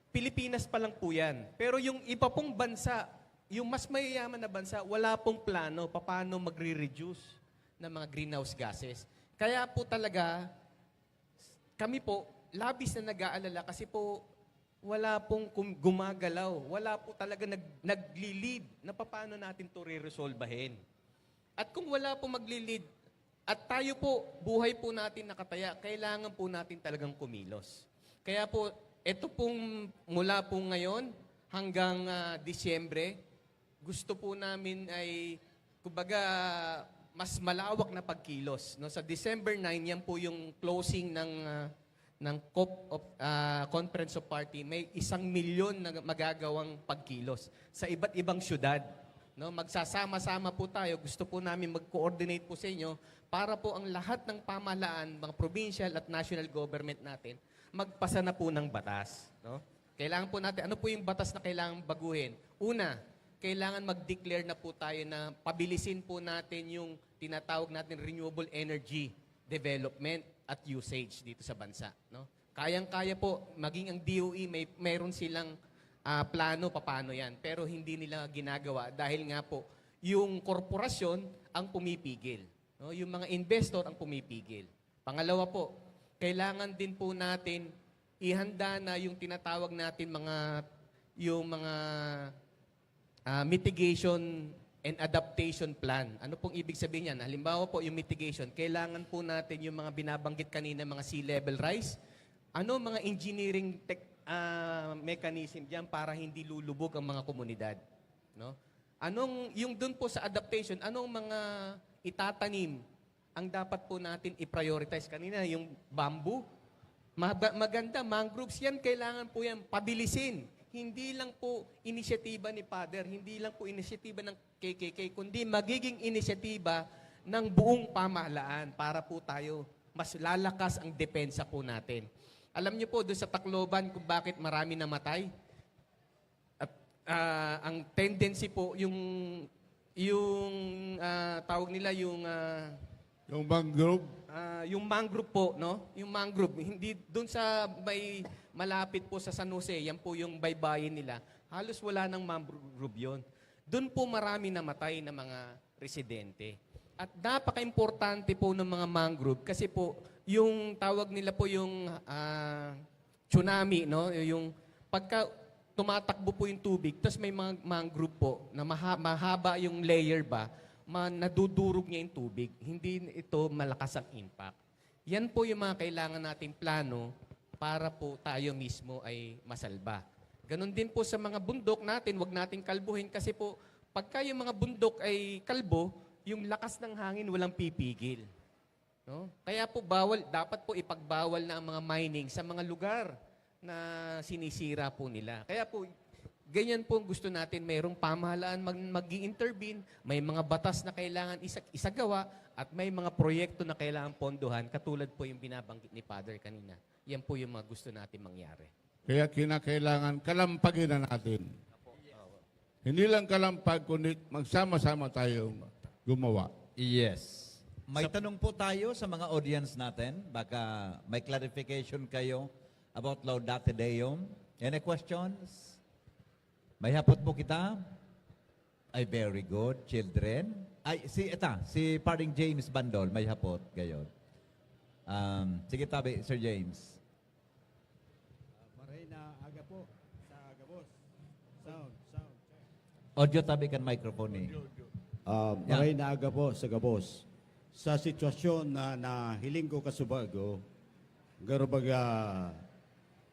Speaker 4: Pilipinas pa lang po yan. Pero yung iba pong bansa, yung mas mayayaman na bansa, wala pong plano paano magre-reduce ng mga greenhouse gases. Kaya po talaga, kami po, labis na nag-aalala kasi po wala pong gumagalaw. Wala po talaga nagli-lead na paano natin to re-resolbahin. At kung wala po magli-lead, at tayo po, buhay po natin nakataya, kailangan po natin talagang kumilos. Kaya po, ito pong mula po ngayon hanggang Disyembre, gusto po namin ay, kumbaga, mas malawak na pagkilos. No? Sa December 9, yan po yung closing ng Conference of Party. May 1 milyon na magagawang pagkilos sa iba't ibang syudad. No, magsasama-sama po tayo. Gusto po namin mag-coordinate po sa inyo para po ang lahat ng pamahalaan, mga provincial at national government natin, magpasa na po ng batas. No? Kailangan po natin, ano po yung batas na kailangan baguhin? Una, kailangan mag-declare na po tayo na pabilisin po natin yung tinatawag natin renewable energy development at usage dito sa bansa. No? Kayang-kaya po, maging ang DOE, mayroon silang plano paano yan. Pero hindi nila ginagawa dahil nga po, yung korporasyon ang pumipigil. No? Yung mga investor ang pumipigil. Pangalawa po, kailangan din po natin ihanda na yung tinatawag natin yung mga mitigation and adaptation plan. Ano pong ibig sabihin yan? Halimbawa po, yung mitigation, kailangan po natin yung mga binabanggit kanina, mga sea level rise. Ano mga engineering mechanism diyan para hindi lulubog ang mga komunidad, no? Yung doon po sa adaptation, anong mga itatanim ang dapat po natin i-prioritize kanina, yung bamboo, maganda, mangroves yan, kailangan po yan pabilisin. Hindi lang po inisyatiba ni Father, hindi lang po inisyatiba ng KKK, kundi magiging inisyatiba ng buong pamahalaan para po tayo mas lalakas ang depensa po natin. Alam niyo po doon sa Tacloban kung bakit marami namatay? At ang tendency po yung tawag nila yung
Speaker 2: mangrove,
Speaker 4: yung mangrove po, no? Yung mangrove, hindi doon sa may malapit po sa San Jose, yan po yung baybayin nila. Halos wala nang mangrove yon. Doon po marami namatay na mga residente. At napaka-importante po ng mga mangrove kasi po yung tawag nila po yung tsunami, no? Yung pagka tumatakbo po yung tubig, tapos may mga mangrove po na mahaba yung layer ba, nadudurog niya yung tubig. Hindi ito malakas ang impact. Yan po yung mga kailangan nating plano para po tayo mismo ay masalba. Ganon din po sa mga bundok natin, wag nating kalbuhin kasi po pagka yung mga bundok ay kalbo, yung lakas ng hangin walang pipigil. No? Kaya po dapat po ipagbawal na ang mga mining sa mga lugar na sinisira po nila. Kaya po, ganyan po gusto natin, mayroong pamahalaan mag-i-intervene, may mga batas na kailangan isagawa, at may mga proyekto na kailangan pondohan, katulad po yung binabanggit ni Father kanina. Yan po yung mga gusto natin mangyari.
Speaker 2: kaya kinakailangan kalampagin na natin. Hindi lang kalampag, kundi magsama-sama tayong gumawa.
Speaker 1: Yes. May tanong po tayo sa mga audience natin. Baka may clarification kayo about Laudate Deum. Any questions? May hapot po kita. Ay, very good. Children. Ay, si Paring James Bandol, may hapot. Gayon. Sige tabi, Sir James.
Speaker 5: Maray na aga po sa Gabos. Sound.
Speaker 1: Audio tabi kan microphone eh.
Speaker 5: Maray na aga po sa Gabos. Sa sitwasyon na hiling ko kasubago, garubaga,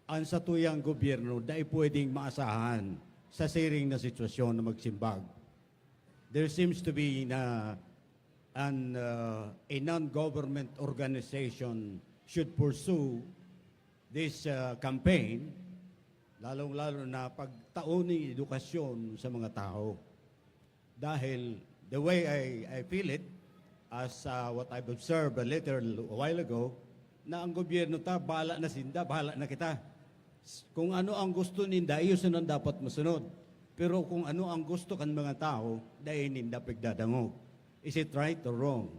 Speaker 5: ang sa tuyang gobyerno, dahil pwedeng maasahan sa siring na sitwasyon na magsimbag. There seems to be a non-government organization should pursue this campaign, lalong-lalo na pagtaoni edukasyon sa mga tao. Dahil the way I feel it, as what I've observed a while ago, na ang gobyerno bahala na sinda, bahala na kita. Kung ano ang gusto ninda, iyo sunod dapat masunod. Pero kung ano ang gusto kan mga tao, dahil ninda pagdadangog. Is it right or wrong?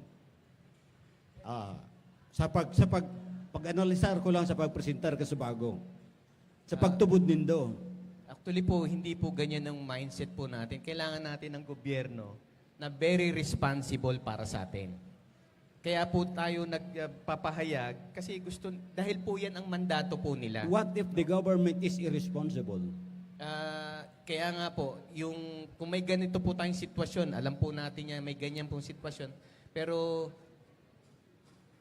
Speaker 5: Pag-analisar ko lang sa pagpresentar ka sa bago. Sa pagtubod nindo.
Speaker 4: Actually po, hindi po ganyan ang mindset po natin. Kailangan natin ng gobyerno na very responsible para sa atin. Kaya po tayo nagpapahayag kasi dahil po yan ang mandato po nila.
Speaker 5: What if the government is irresponsible?
Speaker 4: Kaya nga po, kung may ganito po tayong sitwasyon, alam po natin yan, may ganyan pong sitwasyon. Pero,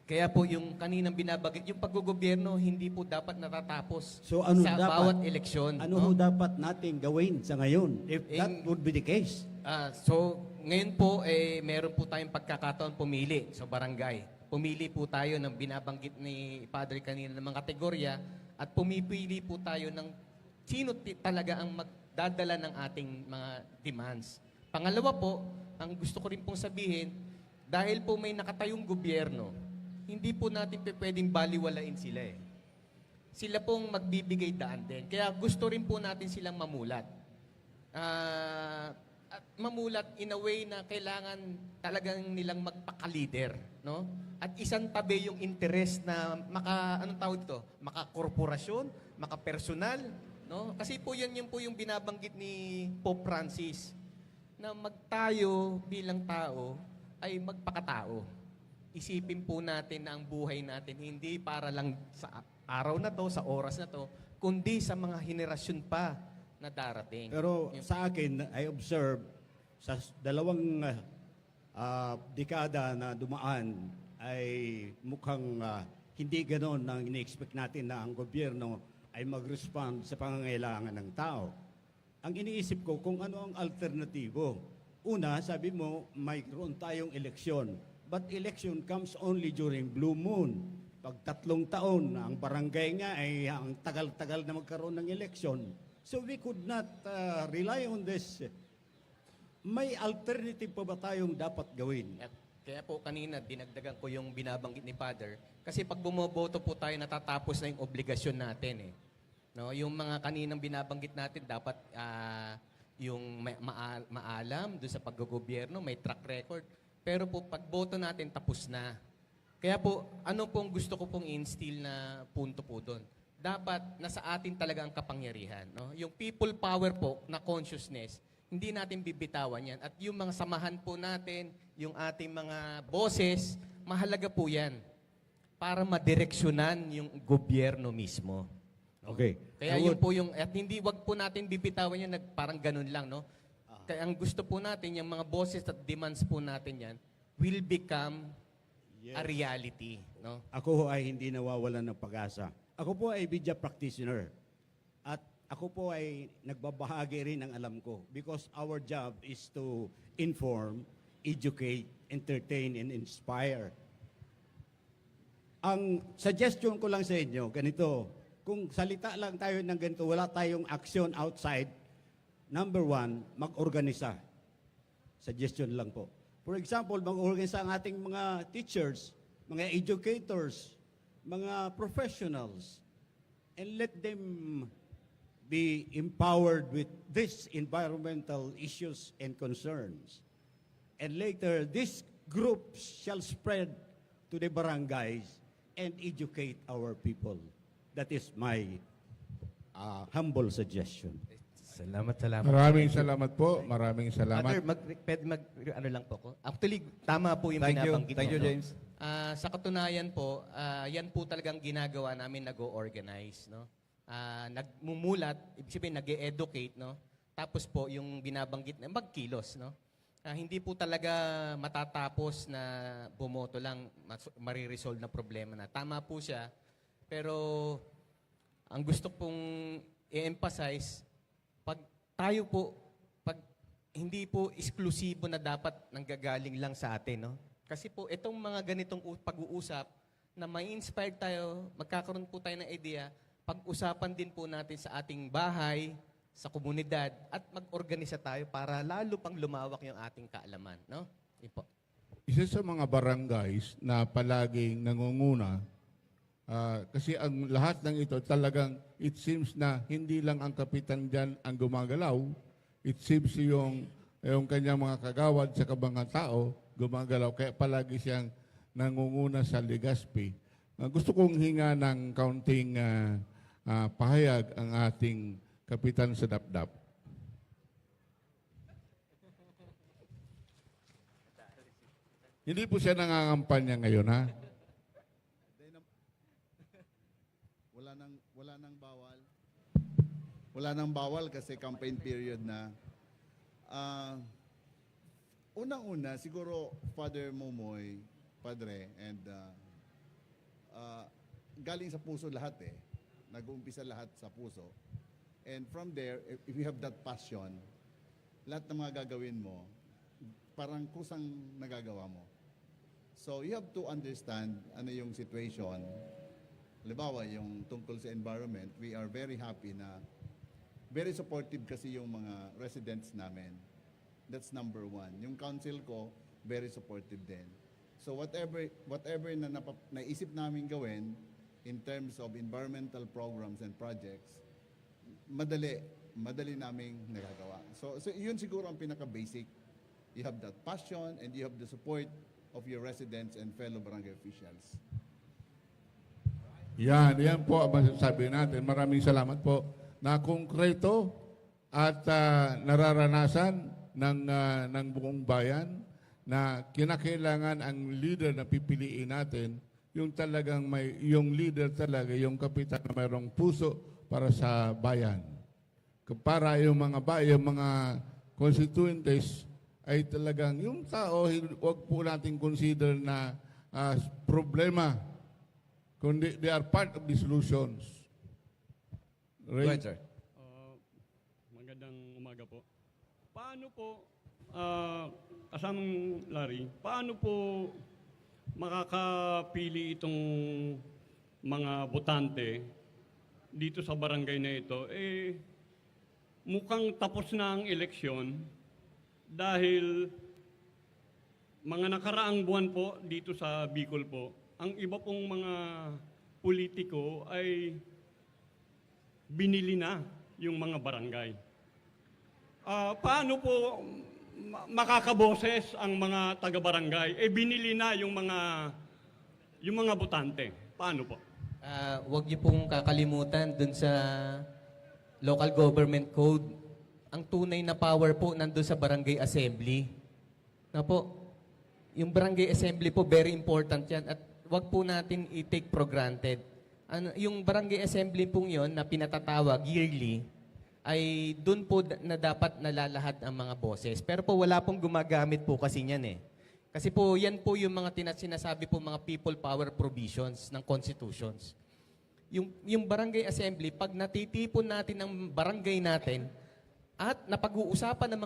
Speaker 4: kaya po yung kaninang binabagit, yung paggogobyerno, hindi po dapat natatapos
Speaker 5: So ano
Speaker 4: sa
Speaker 5: dapat?
Speaker 4: bawat eleksyon.
Speaker 5: Ano ho dapat nating gawin sa ngayon if that would be the case?
Speaker 4: So, ngayon po, meron po tayong pagkakataon pumili sa barangay. Pumili po tayo ng binabanggit ni Padre kanina ng mga kategorya at pumipili po tayo ng sino talaga ang magdadala ng ating mga demands. Pangalawa po, ang gusto ko rin pong sabihin, dahil po may nakatayong gobyerno, hindi po natin pwedeng baliwalain sila eh. Sila pong magbibigay daan din. Kaya gusto rin po natin silang mamulat. At mamulat in a way na kailangan talagang nilang magpaka-leader, no? At isang tabi yung interest na maka-korporasyon, maka-personal, no? Kasi po yan po yung binabanggit ni Pope Francis na magtayo bilang tao ay magpakatao. Isipin po natin na ang buhay natin hindi para lang sa araw na to, sa oras na to, kundi sa mga henerasyon pa na darating.
Speaker 5: Pero sa akin, I observe sa dalawang dekada na dumaan ay mukhang hindi ganon ang ini-expect natin na ang gobyerno ay mag-respond sa pangangailangan ng tao. Ang iniisip ko kung ano ang alternatibo. Una, sabi mo, mayroon tayong eleksyon. But election comes only during blue moon. Pag 3 taon, ang barangay nga ay ang tagal-tagal na magkaroon ng eleksyon. So we could not rely on this. May alternative pa ba tayong dapat gawin?
Speaker 4: At kaya po kanina, dinagdagan ko yung binabanggit ni Father. Kasi pag bumoboto po tayo, natatapos na yung obligasyon natin eh. No, yung mga kaninang binabanggit natin, dapat yung maalam doon sa paggogobyerno, may track record. Pero po, pag boto natin, tapos na. Kaya po, ano pong gusto ko pong instill na punto po doon? Dapat nasa atin talaga ang kapangyarihan. No? Yung people power po na consciousness, hindi natin bibitawan yan. At yung mga samahan po natin, yung ating mga bosses, mahalaga po yan para madireksyonan yung gobyerno mismo. No?
Speaker 5: Okay.
Speaker 4: Kaya yun po yung, at hindi, wag po natin bibitawan yan, parang ganun lang, no? Kaya ang gusto po natin, yung mga bosses at demands po natin yan, will become a reality, no?
Speaker 5: Ako ho ay hindi nawawalan ng pag-asa. Ako po ay media practitioner. At ako po ay nagbabahagi rin ng alam ko because our job is to inform, educate, entertain, and inspire. Ang suggestion ko lang sa inyo, ganito, kung salita lang tayo ng ganito, wala tayong action outside, number 1, mag-organisa. Suggestion lang po. For example, mag-organisa ang ating mga teachers, mga educators, mga professionals, and let them be empowered with these environmental issues and concerns. And later, these groups shall spread to the barangays and educate our people. That is my humble suggestion.
Speaker 4: Salamat.
Speaker 2: Maraming salamat po. Maraming salamat.
Speaker 4: Father, pwede ano lang po ko. Actually, tama po yung
Speaker 1: Thank you.
Speaker 4: binabanggit
Speaker 1: Thank you,
Speaker 4: mo, no?
Speaker 1: James.
Speaker 4: Sa katunayan po, yan po talagang ginagawa namin nag-organize, no? Nagmumulat, ibig sabihin nag-educate, no? Tapos po yung binabanggit na magkilos, no? Hindi po talaga matatapos na bumoto lang, mariresolve na problema na. Tama po siya, pero ang gusto pong i-emphasize, pag tayo po, pag hindi po eksklusibo na dapat nanggagaling lang sa atin, no? Kasi po, itong mga ganitong pag-uusap, na may inspire tayo, magkakaroon po tayo ng idea, pag-usapan din po natin sa ating bahay, sa komunidad, at mag-organisa tayo para lalo pang lumawak yung ating kaalaman, no? Yun po.
Speaker 2: Isa sa mga barangays na palaging nangunguna, kasi ang lahat ng ito talagang it seems na hindi lang ang kapitan dyan ang gumagalaw, it seems yung kanyang mga kagawad sa mga tao gumagalaw, kaya palagi siyang nangunguna sa Legazpi. Gusto kong hinga ng kaunting pahayag ang ating kapitan sa Dapdap. Hindi po siya nangangampanya ngayon, ha?
Speaker 6: Wala nang bawal kasi campaign period na. Unang-una, siguro Father Momoy, Padre, and galing sa puso lahat eh. Nag-uumpisa lahat sa puso. And from there, if you have that passion, lahat ng mga gagawin mo, parang kusang nagagawa mo. So you have to understand ano yung situation. Halimbawa, yung tungkol sa environment, we are very happy na very supportive kasi yung mga residents namin. That's number one. Yung council ko, very supportive din. So whatever na naisip namin gawin in terms of environmental programs and projects, madali naming nagagawa. So yun siguro ang pinaka-basic. You have that passion and you have the support of your residents and fellow barangay officials.
Speaker 2: Yan po ang masasabi natin. Maraming salamat po na konkreto at nararanasan ng buong bayan na kinakailangan ang leader na pipiliin natin, yung talagang yung leader talaga, yung kapitan na mayroong puso para sa bayan. Para yung mga constituentes ay talagang yung tao, huwag po natin consider na problema, kundi they are part of the solutions.
Speaker 1: Go ahead, sir.
Speaker 7: Magandang umaga po. Paano po, kasamang Larry, paano po makakapili itong mga botante dito sa barangay na ito? Mukhang tapos na ang eleksyon dahil mga nakaraang buwan po dito sa Bicol po, ang iba pong mga politiko ay binili na yung mga barangay. Paano po makakaboses ang mga taga-barangay? Binili na yung mga botante. Paano po?
Speaker 4: Huwag niyo pong kakalimutan dun sa local government code. Ang tunay na power po nandun sa barangay assembly. Na po, yung barangay assembly po, very important yan. At wag po natin i-take for granted. Yung barangay assembly pong yon na pinatatawag yearly, ay doon po na dapat nalalahad ang mga boses. Pero po wala pong gumagamit po kasi niyan eh. Kasi po yan po yung mga sinasabi po mga people power provisions ng constitutions. Yung barangay assembly, pag natitipon natin ang barangay natin at napag-uusapan ng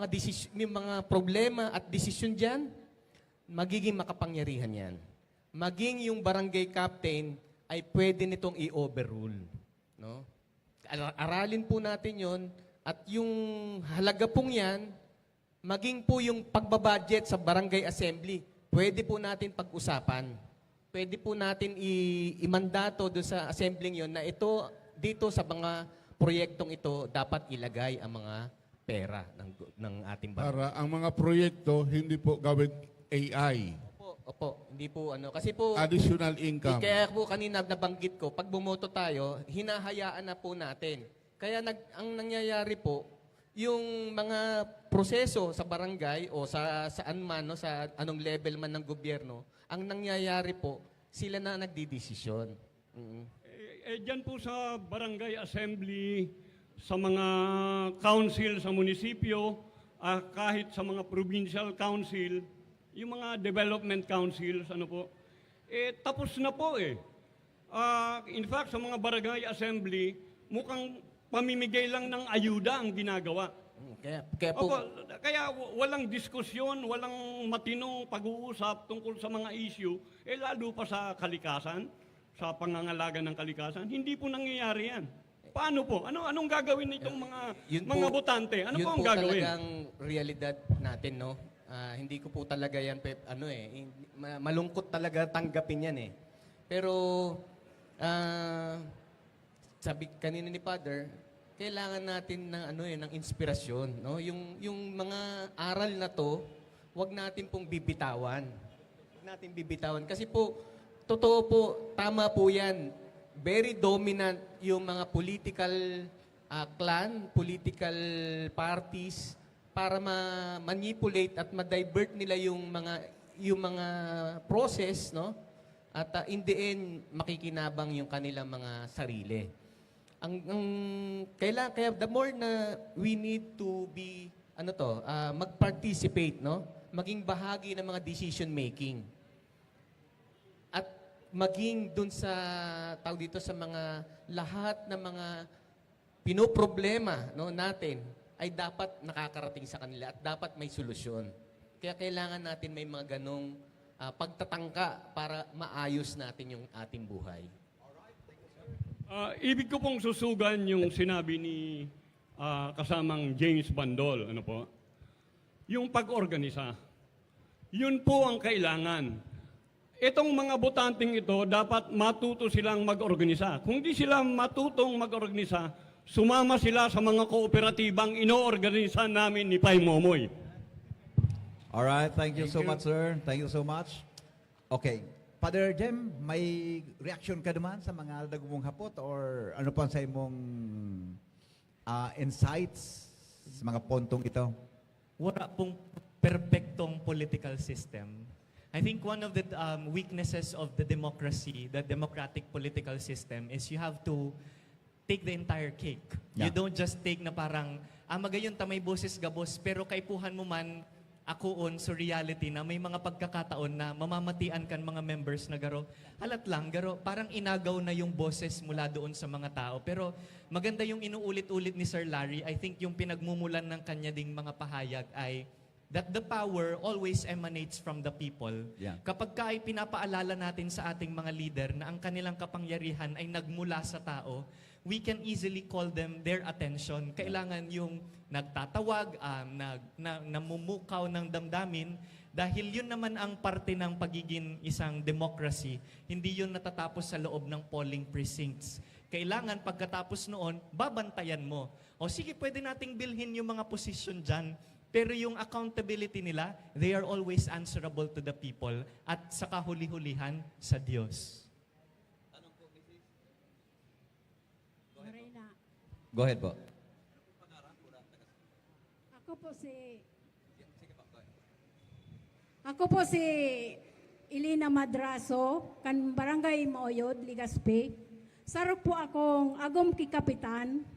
Speaker 4: yung mga problema at desisyon dyan, magiging makapangyarihan yan. Maging yung barangay captain ay pwede nitong i-overrule. No? Aralin po natin yon at yung halaga pong yan, maging po yung pagbabudget sa barangay assembly, pwede po natin pag-usapan. Pwede po natin i-mandato doon sa assembly yon na ito, dito sa mga proyektong ito, dapat ilagay ang mga pera ng ating barangay.
Speaker 2: Para ang mga proyekto, hindi po gawin AI.
Speaker 4: Opo, hindi po ano. Kasi po,
Speaker 2: Additional income.
Speaker 4: kaya po kanina nabanggit ko, pag bumoto tayo, hinahayaan na po natin. Kaya ang nangyayari po, yung mga proseso sa barangay o saan man, no, sa anong level man ng gobyerno, ang nangyayari po, sila na nagdidesisyon.
Speaker 7: Dyan po sa barangay assembly, sa mga council sa munisipyo, kahit sa mga provincial council, yung mga development councils, ano po, tapos na po eh. In fact, sa mga barangay assembly, mukhang pamimigay lang ng ayuda ang ginagawa.
Speaker 4: Kaya po,
Speaker 7: Kaya walang diskusyon, walang matinong pag-uusap tungkol sa mga issue, lalo pa sa kalikasan, sa pangangalaga ng kalikasan, hindi po nangyayari yan. Paano po? Anong gagawin nitong mga botante? Ano po ang gagawin?
Speaker 4: Yun po talagang realidad natin, no? Hindi ko po talaga yan, malungkot talaga tanggapin yan eh. Pero, sabi kanina ni Father, kailangan natin ng inspirasyon, no? Yung mga aral na to, wag natin pong bibitawan. Wag natin bibitawan kasi po totoo po, tama po 'yan. Very dominant yung mga political clan, political parties para ma-manipulate at ma-divert nila yung mga process, no? At in the end makikinabang yung kanilang mga sarili. Kaya the more na we need to be mag-participate, no? Maging bahagi ng mga decision making. At maging dun sa sa mga lahat ng mga pinoproblema, no, natin ay dapat nakakarating sa kanila at dapat may solusyon. Kaya kailangan natin may mga ganong pagtatangka para maayos natin yung ating buhay.
Speaker 7: Ibig ko pong susugan yung sinabi ni kasamang James Bandol, ano po? Yung pag-organisa. Yun po ang kailangan. Itong mga botanteng ito, dapat matuto silang mag-organisa. Kung di sila matutong mag-organisa, sumama sila sa mga kooperatibang ino-organisa namin ni Pai Momoy.
Speaker 1: Alright, thank you so much, sir. Thank you so much. Okay. Father Jem, may reaction ka naman sa mga nagumong hapot or ano pa sa imong insights sa mga pontong ito?
Speaker 3: Wala pong perpektong political system. I think one of the weaknesses of the democracy, the democratic political system, is you have to take the entire cake.
Speaker 1: Yeah.
Speaker 3: You don't just take na parang, magayon ta may boses gabos, pero kaipuhan mo man ako sa reality na may mga pagkakataon na mamamatian kan mga members na garo, halat lang, garo, parang inagaw na yung boses mula doon sa mga tao. Pero maganda yung inuulit-ulit ni Sir Larry. I think yung pinagmumulan ng kanya ding mga pahayag ay that the power always emanates from the people.
Speaker 1: Yeah.
Speaker 3: Kapag ka ay pinapaalala natin sa ating mga leader na ang kanilang kapangyarihan ay nagmula sa tao, we can easily call them their attention. Kailangan yung nagtatawag, namumukaw ng damdamin, dahil yun naman ang parte ng pagiging isang democracy. Hindi yun natatapos sa loob ng polling precincts. Kailangan pagkatapos noon, babantayan mo. O sige, pwede nating bilhin yung mga posisyon dyan, pero yung accountability nila, they are always answerable to the people at sa kahuli-hulihan sa Diyos.
Speaker 1: Go ahead po.
Speaker 8: Ako po si Elena Madraso, kan Barangay Maoyod, Ligaspi. Sarap po akong agom kikapitan.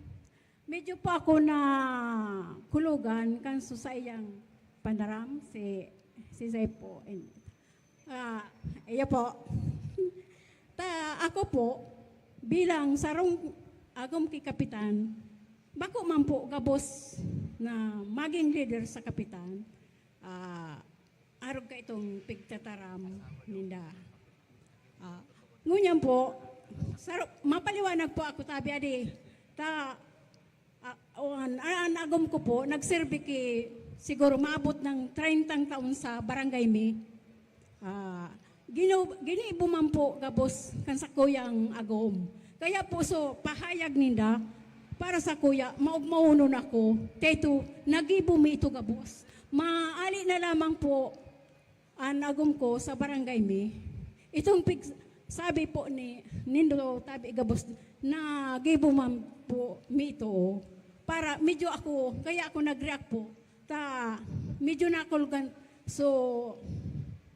Speaker 8: Medyo po ako na kulugan kan susayang panaram si Zay po. Iya po. Ako po bilang sarong agom kikapitan, bako man po gabos na maging leader sa kapitan. Arog ka itong pigtataram ninda. Ngunyan po, mapaliwanag po ako tabi adi. Ang agom ko po, nagserve ki siguro maabot ng 30 taon sa barangay mi. Giniibo man po gabos kan sa kuyang agom. Kaya po so pahayag ninda para sa kuya, maunon ako. Teto, nagibo mi ito gabos. Maali na lamang po ang agom ko sa barangay mi. Itong sabi po ni Nindo tabi gabos, nagibo man po mi ito. para medyo ako, kaya ako nag-react po. Medyo nakulgan. So,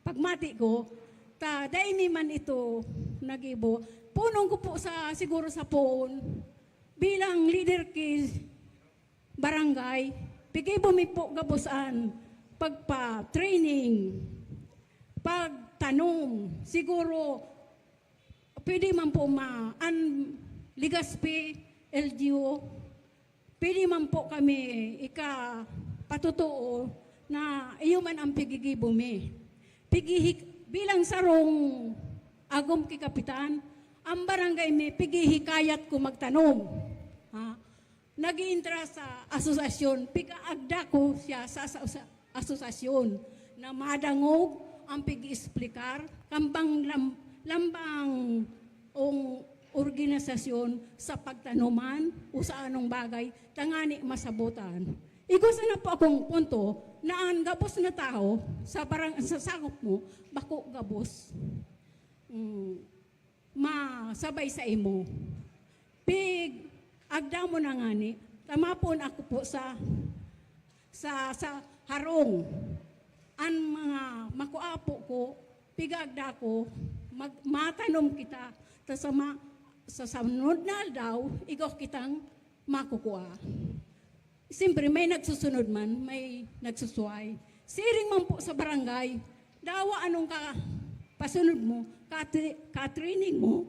Speaker 8: pagmati ko, dahil man ito nag-ibo. Punong ko po siguro sa phone, bilang leader kay barangay, pigibo mi po gabusan, pagpa-training, pagtanong, siguro, pwede man po Ligaspi, LGU, pwede man po kami patutuo na iyo man ang pigigibo mi. Bilang sarong agom ki kapitan, ang barangay mi pigihikayat ko magtanong. Nag-iintra sa asosasyon, pigaagda ko siya sa asosasyon na madangog ang pig-explicar, kambang lambang organisasyon sa pagtanuman o sa anong bagay, tangani masabutan. Igusa na po akong punto na ang gabos na tao sa sakop mo, bako gabos. Masabay sa imo. Pig, agda mo na ngani, tamapon ako po sa harong. Ang mga makuapo ko, pigagda ko, matanom kita, sa sunod na daw, ikaw kitang makukuha. Siyempre, may nagsusunod man, may nagsusuway. Siring man po sa barangay, dawa anong pasunod mo, ka-training mo,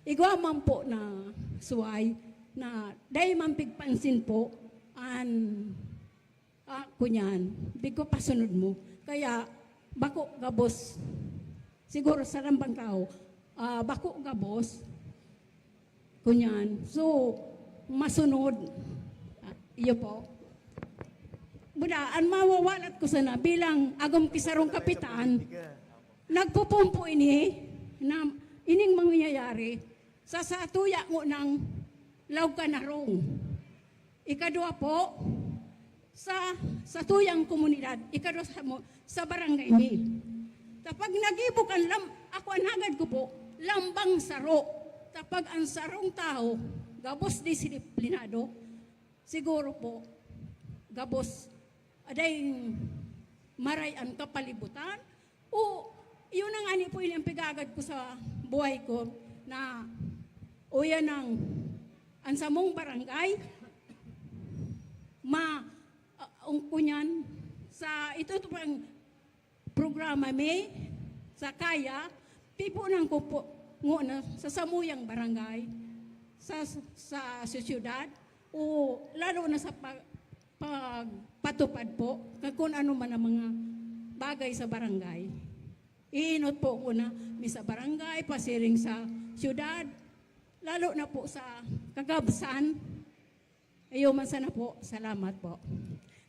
Speaker 8: igwa man po na suway, na dahil man pigpansin po, kunyan, bigo pasunod mo. Kaya, bako gabos, siguro sa lambang tao, bako gabos, kunyan. So, masunod. Iyo po. Budaan, mawawalat ko sana bilang agom kisarong kapitan, nagpupumpo ini, na ining mangyayari, sa satuya mo ng Laukanarong. Ikadua po, sa tuyang komunidad, ikadua sa barangay mi. Tapag nagibukan, ako ang hagad ko po, lambang saro. Tapag ang sarong tao, gabos disiplinado, siguro po, gabos, aday maray ang kapalibutan, o yun ang ani po yung pigagad ko sa buhay ko, na o yan ang ansamong barangay, kunyan, sa ito pang programa may, sa kaya, pipunan ko po, na sa samuyang barangay, sa syudad, o lalo na sa pagpatupad po, kung ano man ang mga bagay sa barangay. Iinot po ko na sa barangay, pasiring sa syudad, lalo na po sa kagabsan. Ayaw man sana po. Salamat po.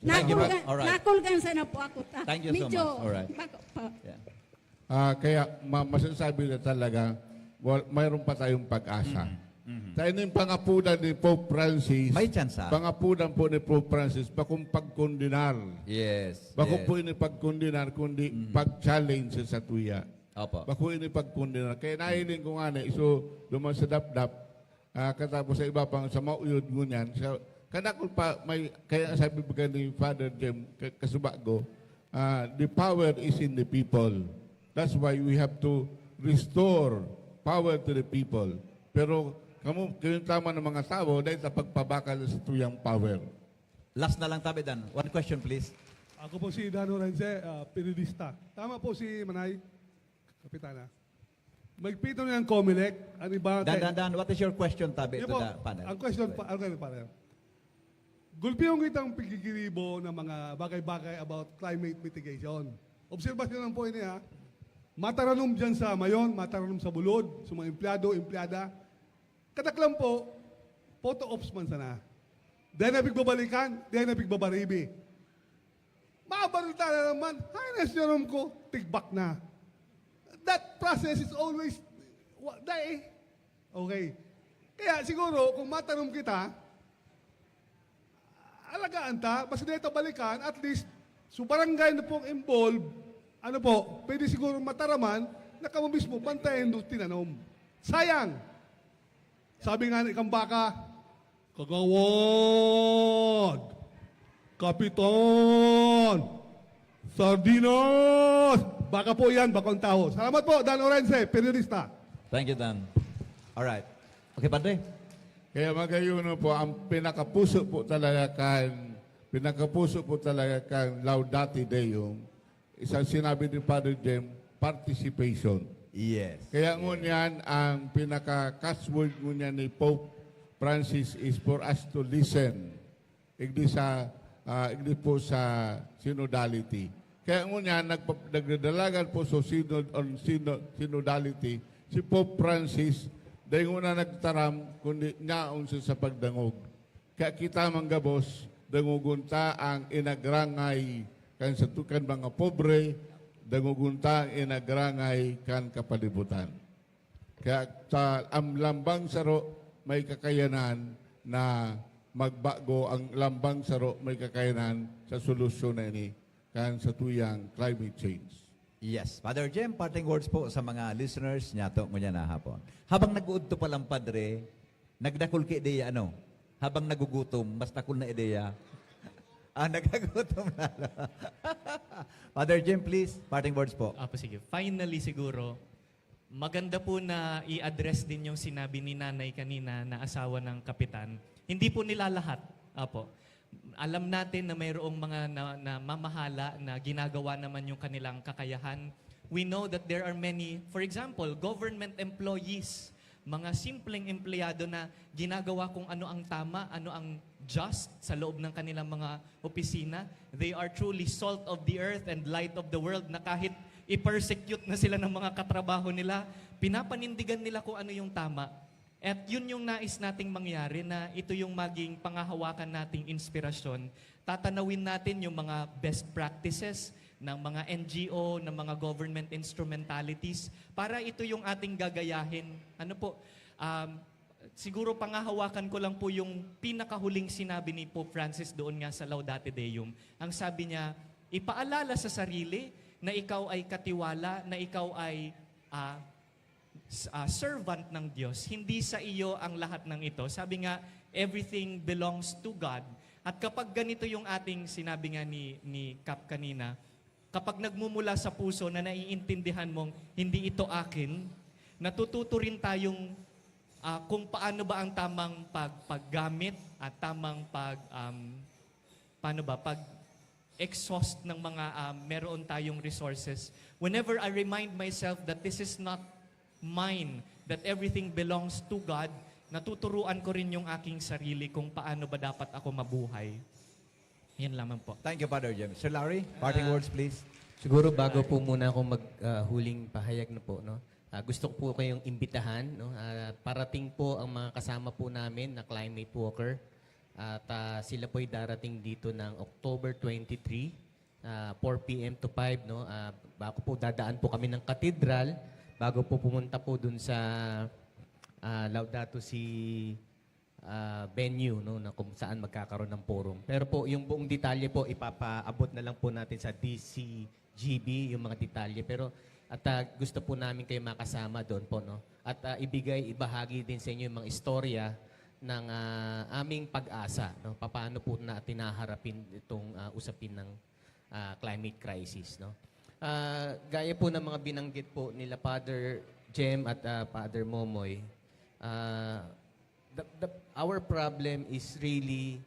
Speaker 1: Thank you, ma'am. Alright.
Speaker 8: Nakulgan sana po ako.
Speaker 1: Thank you so much. Alright. Yeah.
Speaker 2: Kaya masasabi na talaga, mayroon pa tayong pag-asa. Tayo na yung pangapunan ni Pope Francis.
Speaker 1: May chance, ha?
Speaker 2: Pangapunan po ni Pope Francis, bakong pagkondinar.
Speaker 1: Yes.
Speaker 2: Bakong po ini pagkondinar, kundi pag-challenge sa tuya.
Speaker 1: Opo.
Speaker 2: Bako ini pagkondinar. Kaya nahiling ko nga na, iso luman sa dapdap, katapos sa iba pang sa mauyod mo niyan. Kanakul pa, kaya sabi ba ni Father Jem, kasubago, the power is in the people. That's why we have to restore power to the people. Pero kayo tama ng mga tao dahil sa pagpabakal sa tuyang power.
Speaker 1: Last na lang tabi, Dan. One question, please.
Speaker 9: Ako po si Dan Orense, periodista. Tama po si Manay, Kapitana. Magpito niya ang COMELEC. Ano ba?
Speaker 1: Dan, what is your question, tabi,
Speaker 9: Yan
Speaker 1: to
Speaker 9: po,
Speaker 1: the panel?
Speaker 9: ang question panel. Gulpiyong kitang pagkikiribo ng mga bagay-bagay about climate mitigation. Obserbasyon lang po ini ha. Mataranom dyan sa Mayon, mataranom sa Bulod, sa mga empleyado, empleyada. Kataklang po, photo ops man sana. Dahil na pigbabalikan, dahil na pigbabaribi. Makabalita na naman, highness yung ko, tigbak na. That process is always, okay. Kaya siguro, kung matanong kita, alagaan ta, basta dito balikan, at least, so barangay na pong involved, ano po, pwede siguro mataraman, na kamo mismo, bantayan doon tinanom. Sayang! Sabi nga ni ikang baka, Kagawad! Kapitan! Sardinas! Baka po yan, bakong tao. Salamat po, Dan Orense, periodista.
Speaker 1: Thank you, Dan. All right. Okay, Padre.
Speaker 2: Kaya magayuno po, ang pinakapuso po talaga kan Laudate Deum, isang sinabi ni Father Jem, participation.
Speaker 1: Yes.
Speaker 2: Kaya ngunyan, ang pinaka-catchword ngunyan ni Pope Francis is for us to listen. Igdi po sa synodality. Kaya ngunyan, nagdadalagan po sa synodality, si Pope Francis, dahil una nagtaram, kundi niyaon sa pagdangog. Kaya kita manggabos, dangugunta ang inagrangay kan sa tukan mga pobre, dangugunta ang inagrangay kan kapalibutan. Kaya sa lambang saro, may kakayanan na magbago ang lambang saro, may kakayanan sa solusyon na ini kan sa tuyang climate change.
Speaker 1: Yes. Father Jem, parting words po sa mga listeners niya to ngunya na hapon. Habang nag-uudto pa lang, Padre, nagdakol ki ideya, ano? Habang nagugutom, mas dakol na ideya. Nagagutom na. Father Jem, please, parting words po.
Speaker 3: Apo, sige. Finally siguro, maganda po na i-address din yung sinabi ni nanay kanina na asawa ng kapitan. Hindi po nila lahat. Apo. Alam natin na mayroong mga na mamahala na ginagawa naman yung kanilang kakayahan. We know that there are many, for example, government employees, mga simpleng empleyado na ginagawa kung ano ang tama, ano ang just sa loob ng kanilang mga opisina. They are truly salt of the earth and light of the world na kahit i-persecute na sila ng mga katrabaho nila, pinapanindigan nila kung ano yung tama. At yun yung nais nating mangyari na ito yung maging pangahawakan nating inspirasyon. Tatanawin natin yung mga best practices ng mga NGO, ng mga government instrumentalities para ito yung ating gagayahin. Ano po, siguro pangahawakan ko lang po yung pinakahuling sinabi ni Pope Francis doon nga sa Laudate Deum. Ang sabi niya, ipaalala sa sarili na ikaw ay katiwala, na ikaw ay servant ng Diyos. Hindi sa iyo ang lahat ng ito. Sabi nga, everything belongs to God. At kapag ganito yung ating sinabi nga ni Cap kanina, kapag nagmumula sa puso na naiintindihan mong hindi ito akin, natututo rin tayong kung paano ba ang tamang paggamit at tamang pag-exhaust ng mga meron tayong resources. Whenever I remind myself that this is not mine, that everything belongs to God, natuturuan ko rin yung aking sarili kung paano ba dapat ako mabuhay. Yan lamang po.
Speaker 1: Thank you, Father Jem. Sir Larry, parting words, please.
Speaker 4: Siguro bago po muna ako maghuling pahayag na po, no? Gusto ko po kayong imbitahan, no? Parating po ang mga kasama po namin na climate walker. At sila po ay darating dito ng October 23, 4 p.m. to 5, no? Bago po dadaan po kami ng katedral, bago po pumunta po dun sa Laudato Si venue, no, na kung saan magkakaroon ng forum. Pero po, yung buong detalye po, ipapaabot na lang po natin sa DCGB, yung mga detalye. Pero, gusto po namin kayo makasama doon po, no? At ibahagi din sa inyo yung mga istorya ng aming pag-asa, no? Paano po natin naharapin itong usapin ng climate crisis, no? Gaya po ng mga binanggit po nila Father Jem at Father Momoy, our problem is really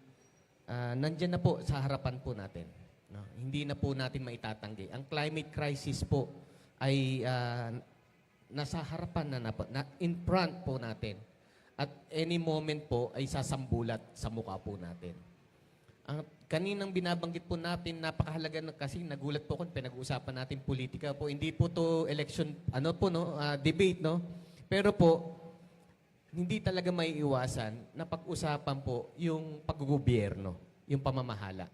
Speaker 4: nandyan na po sa harapan po natin. No? Hindi na po natin maitatanggi. Ang climate crisis po ay nasa harapan na in front po natin. At any moment po ay sasambulat sa mukha po natin. Ang kaninang binabanggit po natin, napakahalaga na kasi nagulat po kung pinag-uusapan natin politika po. Hindi po to election, debate, no? Pero po, hindi talaga may iwasan na pag-usapan po yung paggogobyerno, yung pamamahala.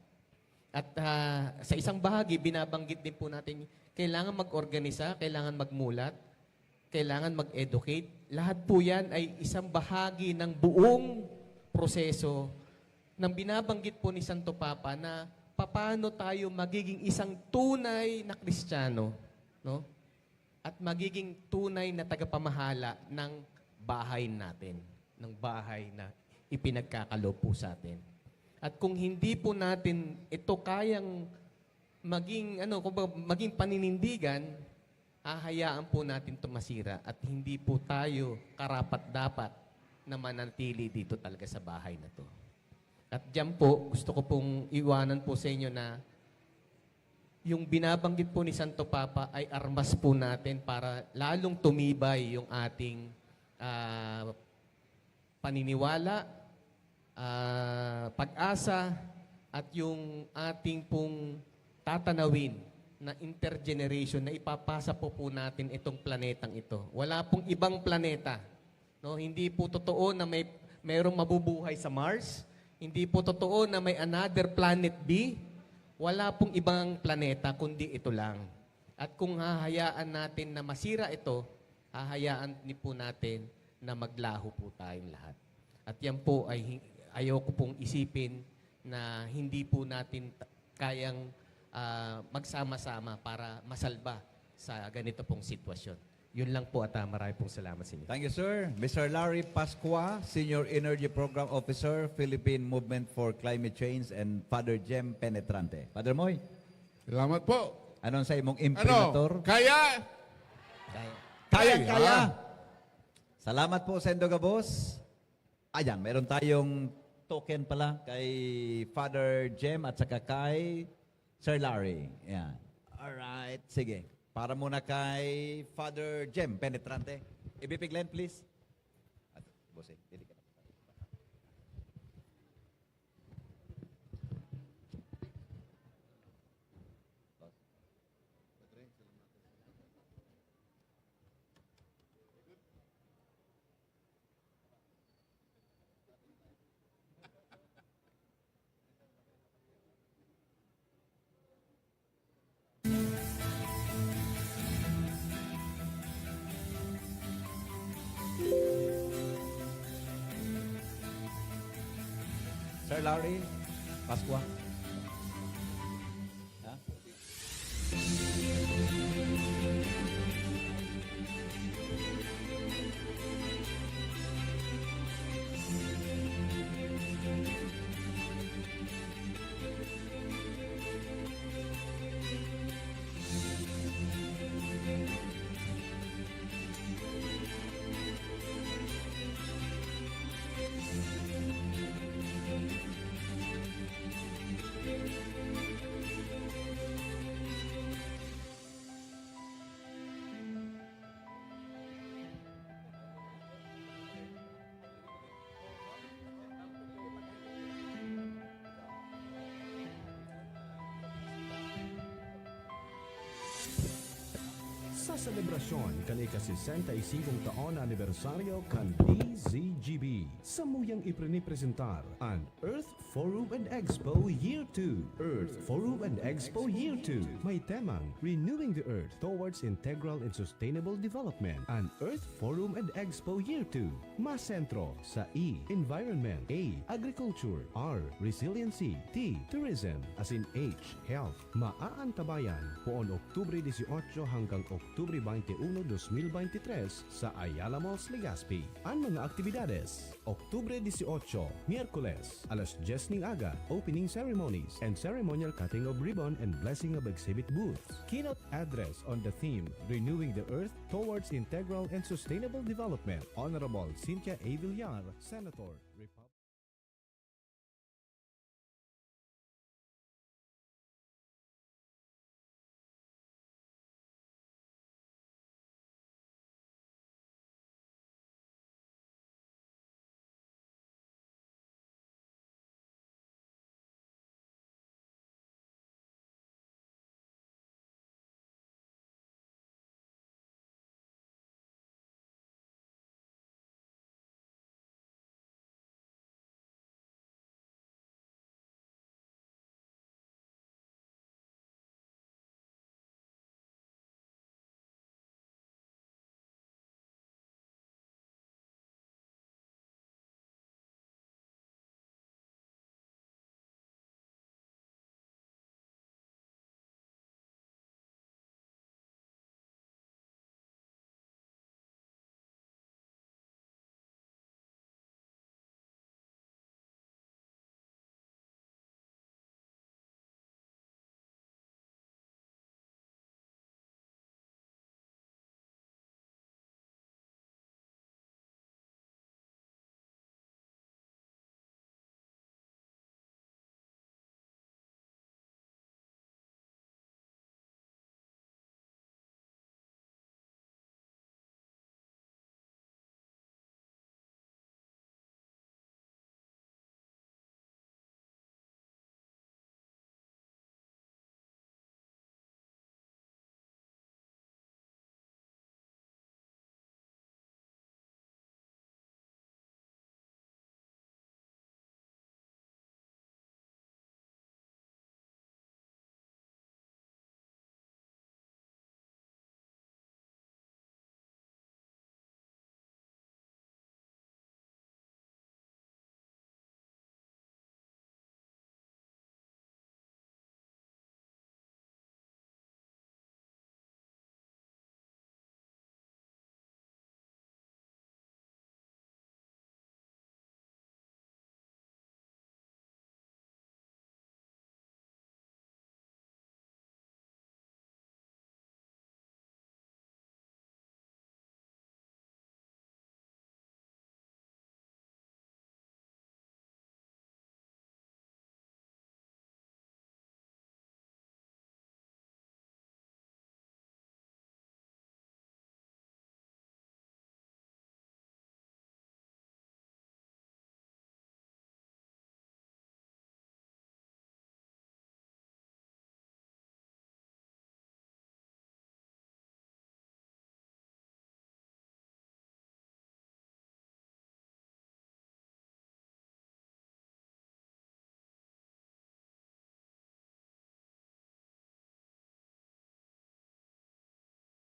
Speaker 4: At sa isang bahagi, binabanggit din po natin, kailangan mag-organisa, kailangan magmulat, kailangan mag-educate. Lahat po yan ay isang bahagi ng buong proseso nang binabanggit po ni Santo Papa na paano tayo magiging isang tunay na Kristiyano, no? At magiging tunay na tagapamahala ng bahay natin, ng bahay na ipinagkakaloob po sa atin. At kung hindi po natin ito kayang maging paninindigan, hahayaan po natin ito masira at hindi po tayo karapat-dapat na manatili dito talaga sa bahay na to. At diyan po, gusto ko pong iwanan po sa inyo na yung binabanggit po ni Santo Papa ay armas po natin para lalong tumibay yung ating paniniwala, pag-asa, at yung ating pong tatanawin na intergeneration na ipapasa po natin itong planetang ito. Wala pong ibang planeta. No? Hindi po totoo na mayroong mabubuhay sa Mars. Hindi po totoo na may another planet B. Wala pong ibang planeta kundi ito lang. At kung hahayaan natin na masira ito, hahayaan din po natin na maglaho po tayong lahat. At yan po ay ayoko pong isipin na hindi po natin kayang magsama-sama para masalba sa ganito pong sitwasyon. Yun lang po at marami pong salamat sa inyo.
Speaker 1: Thank you, sir. Mr. Larry Pascua, Senior Energy Program Officer, Philippine Movement for Climate Change, and Father Jem Penetrante. Father Moy,
Speaker 2: Salamat po.
Speaker 1: anong sa imong
Speaker 2: Ano?
Speaker 1: imprimatur?
Speaker 2: Kaya?
Speaker 1: Kaya. Salamat po sa Indoga Boss. Ayan, meron tayong token pala kay Father Jem at saka kay Sir Larry. Ayan. Alright, sige. Para muna kay Father Jem Penetrante. Ibipig line, please. Boss, dili ka na. Sir Larry Pascua. Ha?
Speaker 10: Sa selebrasyon kan ika-65 taon na anibersaryo kan DZGB, samuyang iprinipresentar ang Earth Forum and Expo Year 2. Earth Forum and Expo Year 2 may temang Renewing the Earth Towards Integral and Sustainable Development. Ang Earth Forum and Expo Year 2 masentro sa E. Environment, A. Agriculture, R. Resiliency, T. Tourism, as in H. Health. Maaantabayan poon Oktubre 18 hanggang Oktubre 21, 2023 sa Ayala Malls, Legazpi. Ang mga aktibidades: Oktubre 18, Miyerkules, alas 10 ng aga, opening ceremonies and ceremonial cutting of ribbon and blessing of exhibit booths. Keynote address on the theme Renewing the Earth Towards Integral and Sustainable Development. Honorable Cynthia A. Villar, Senator.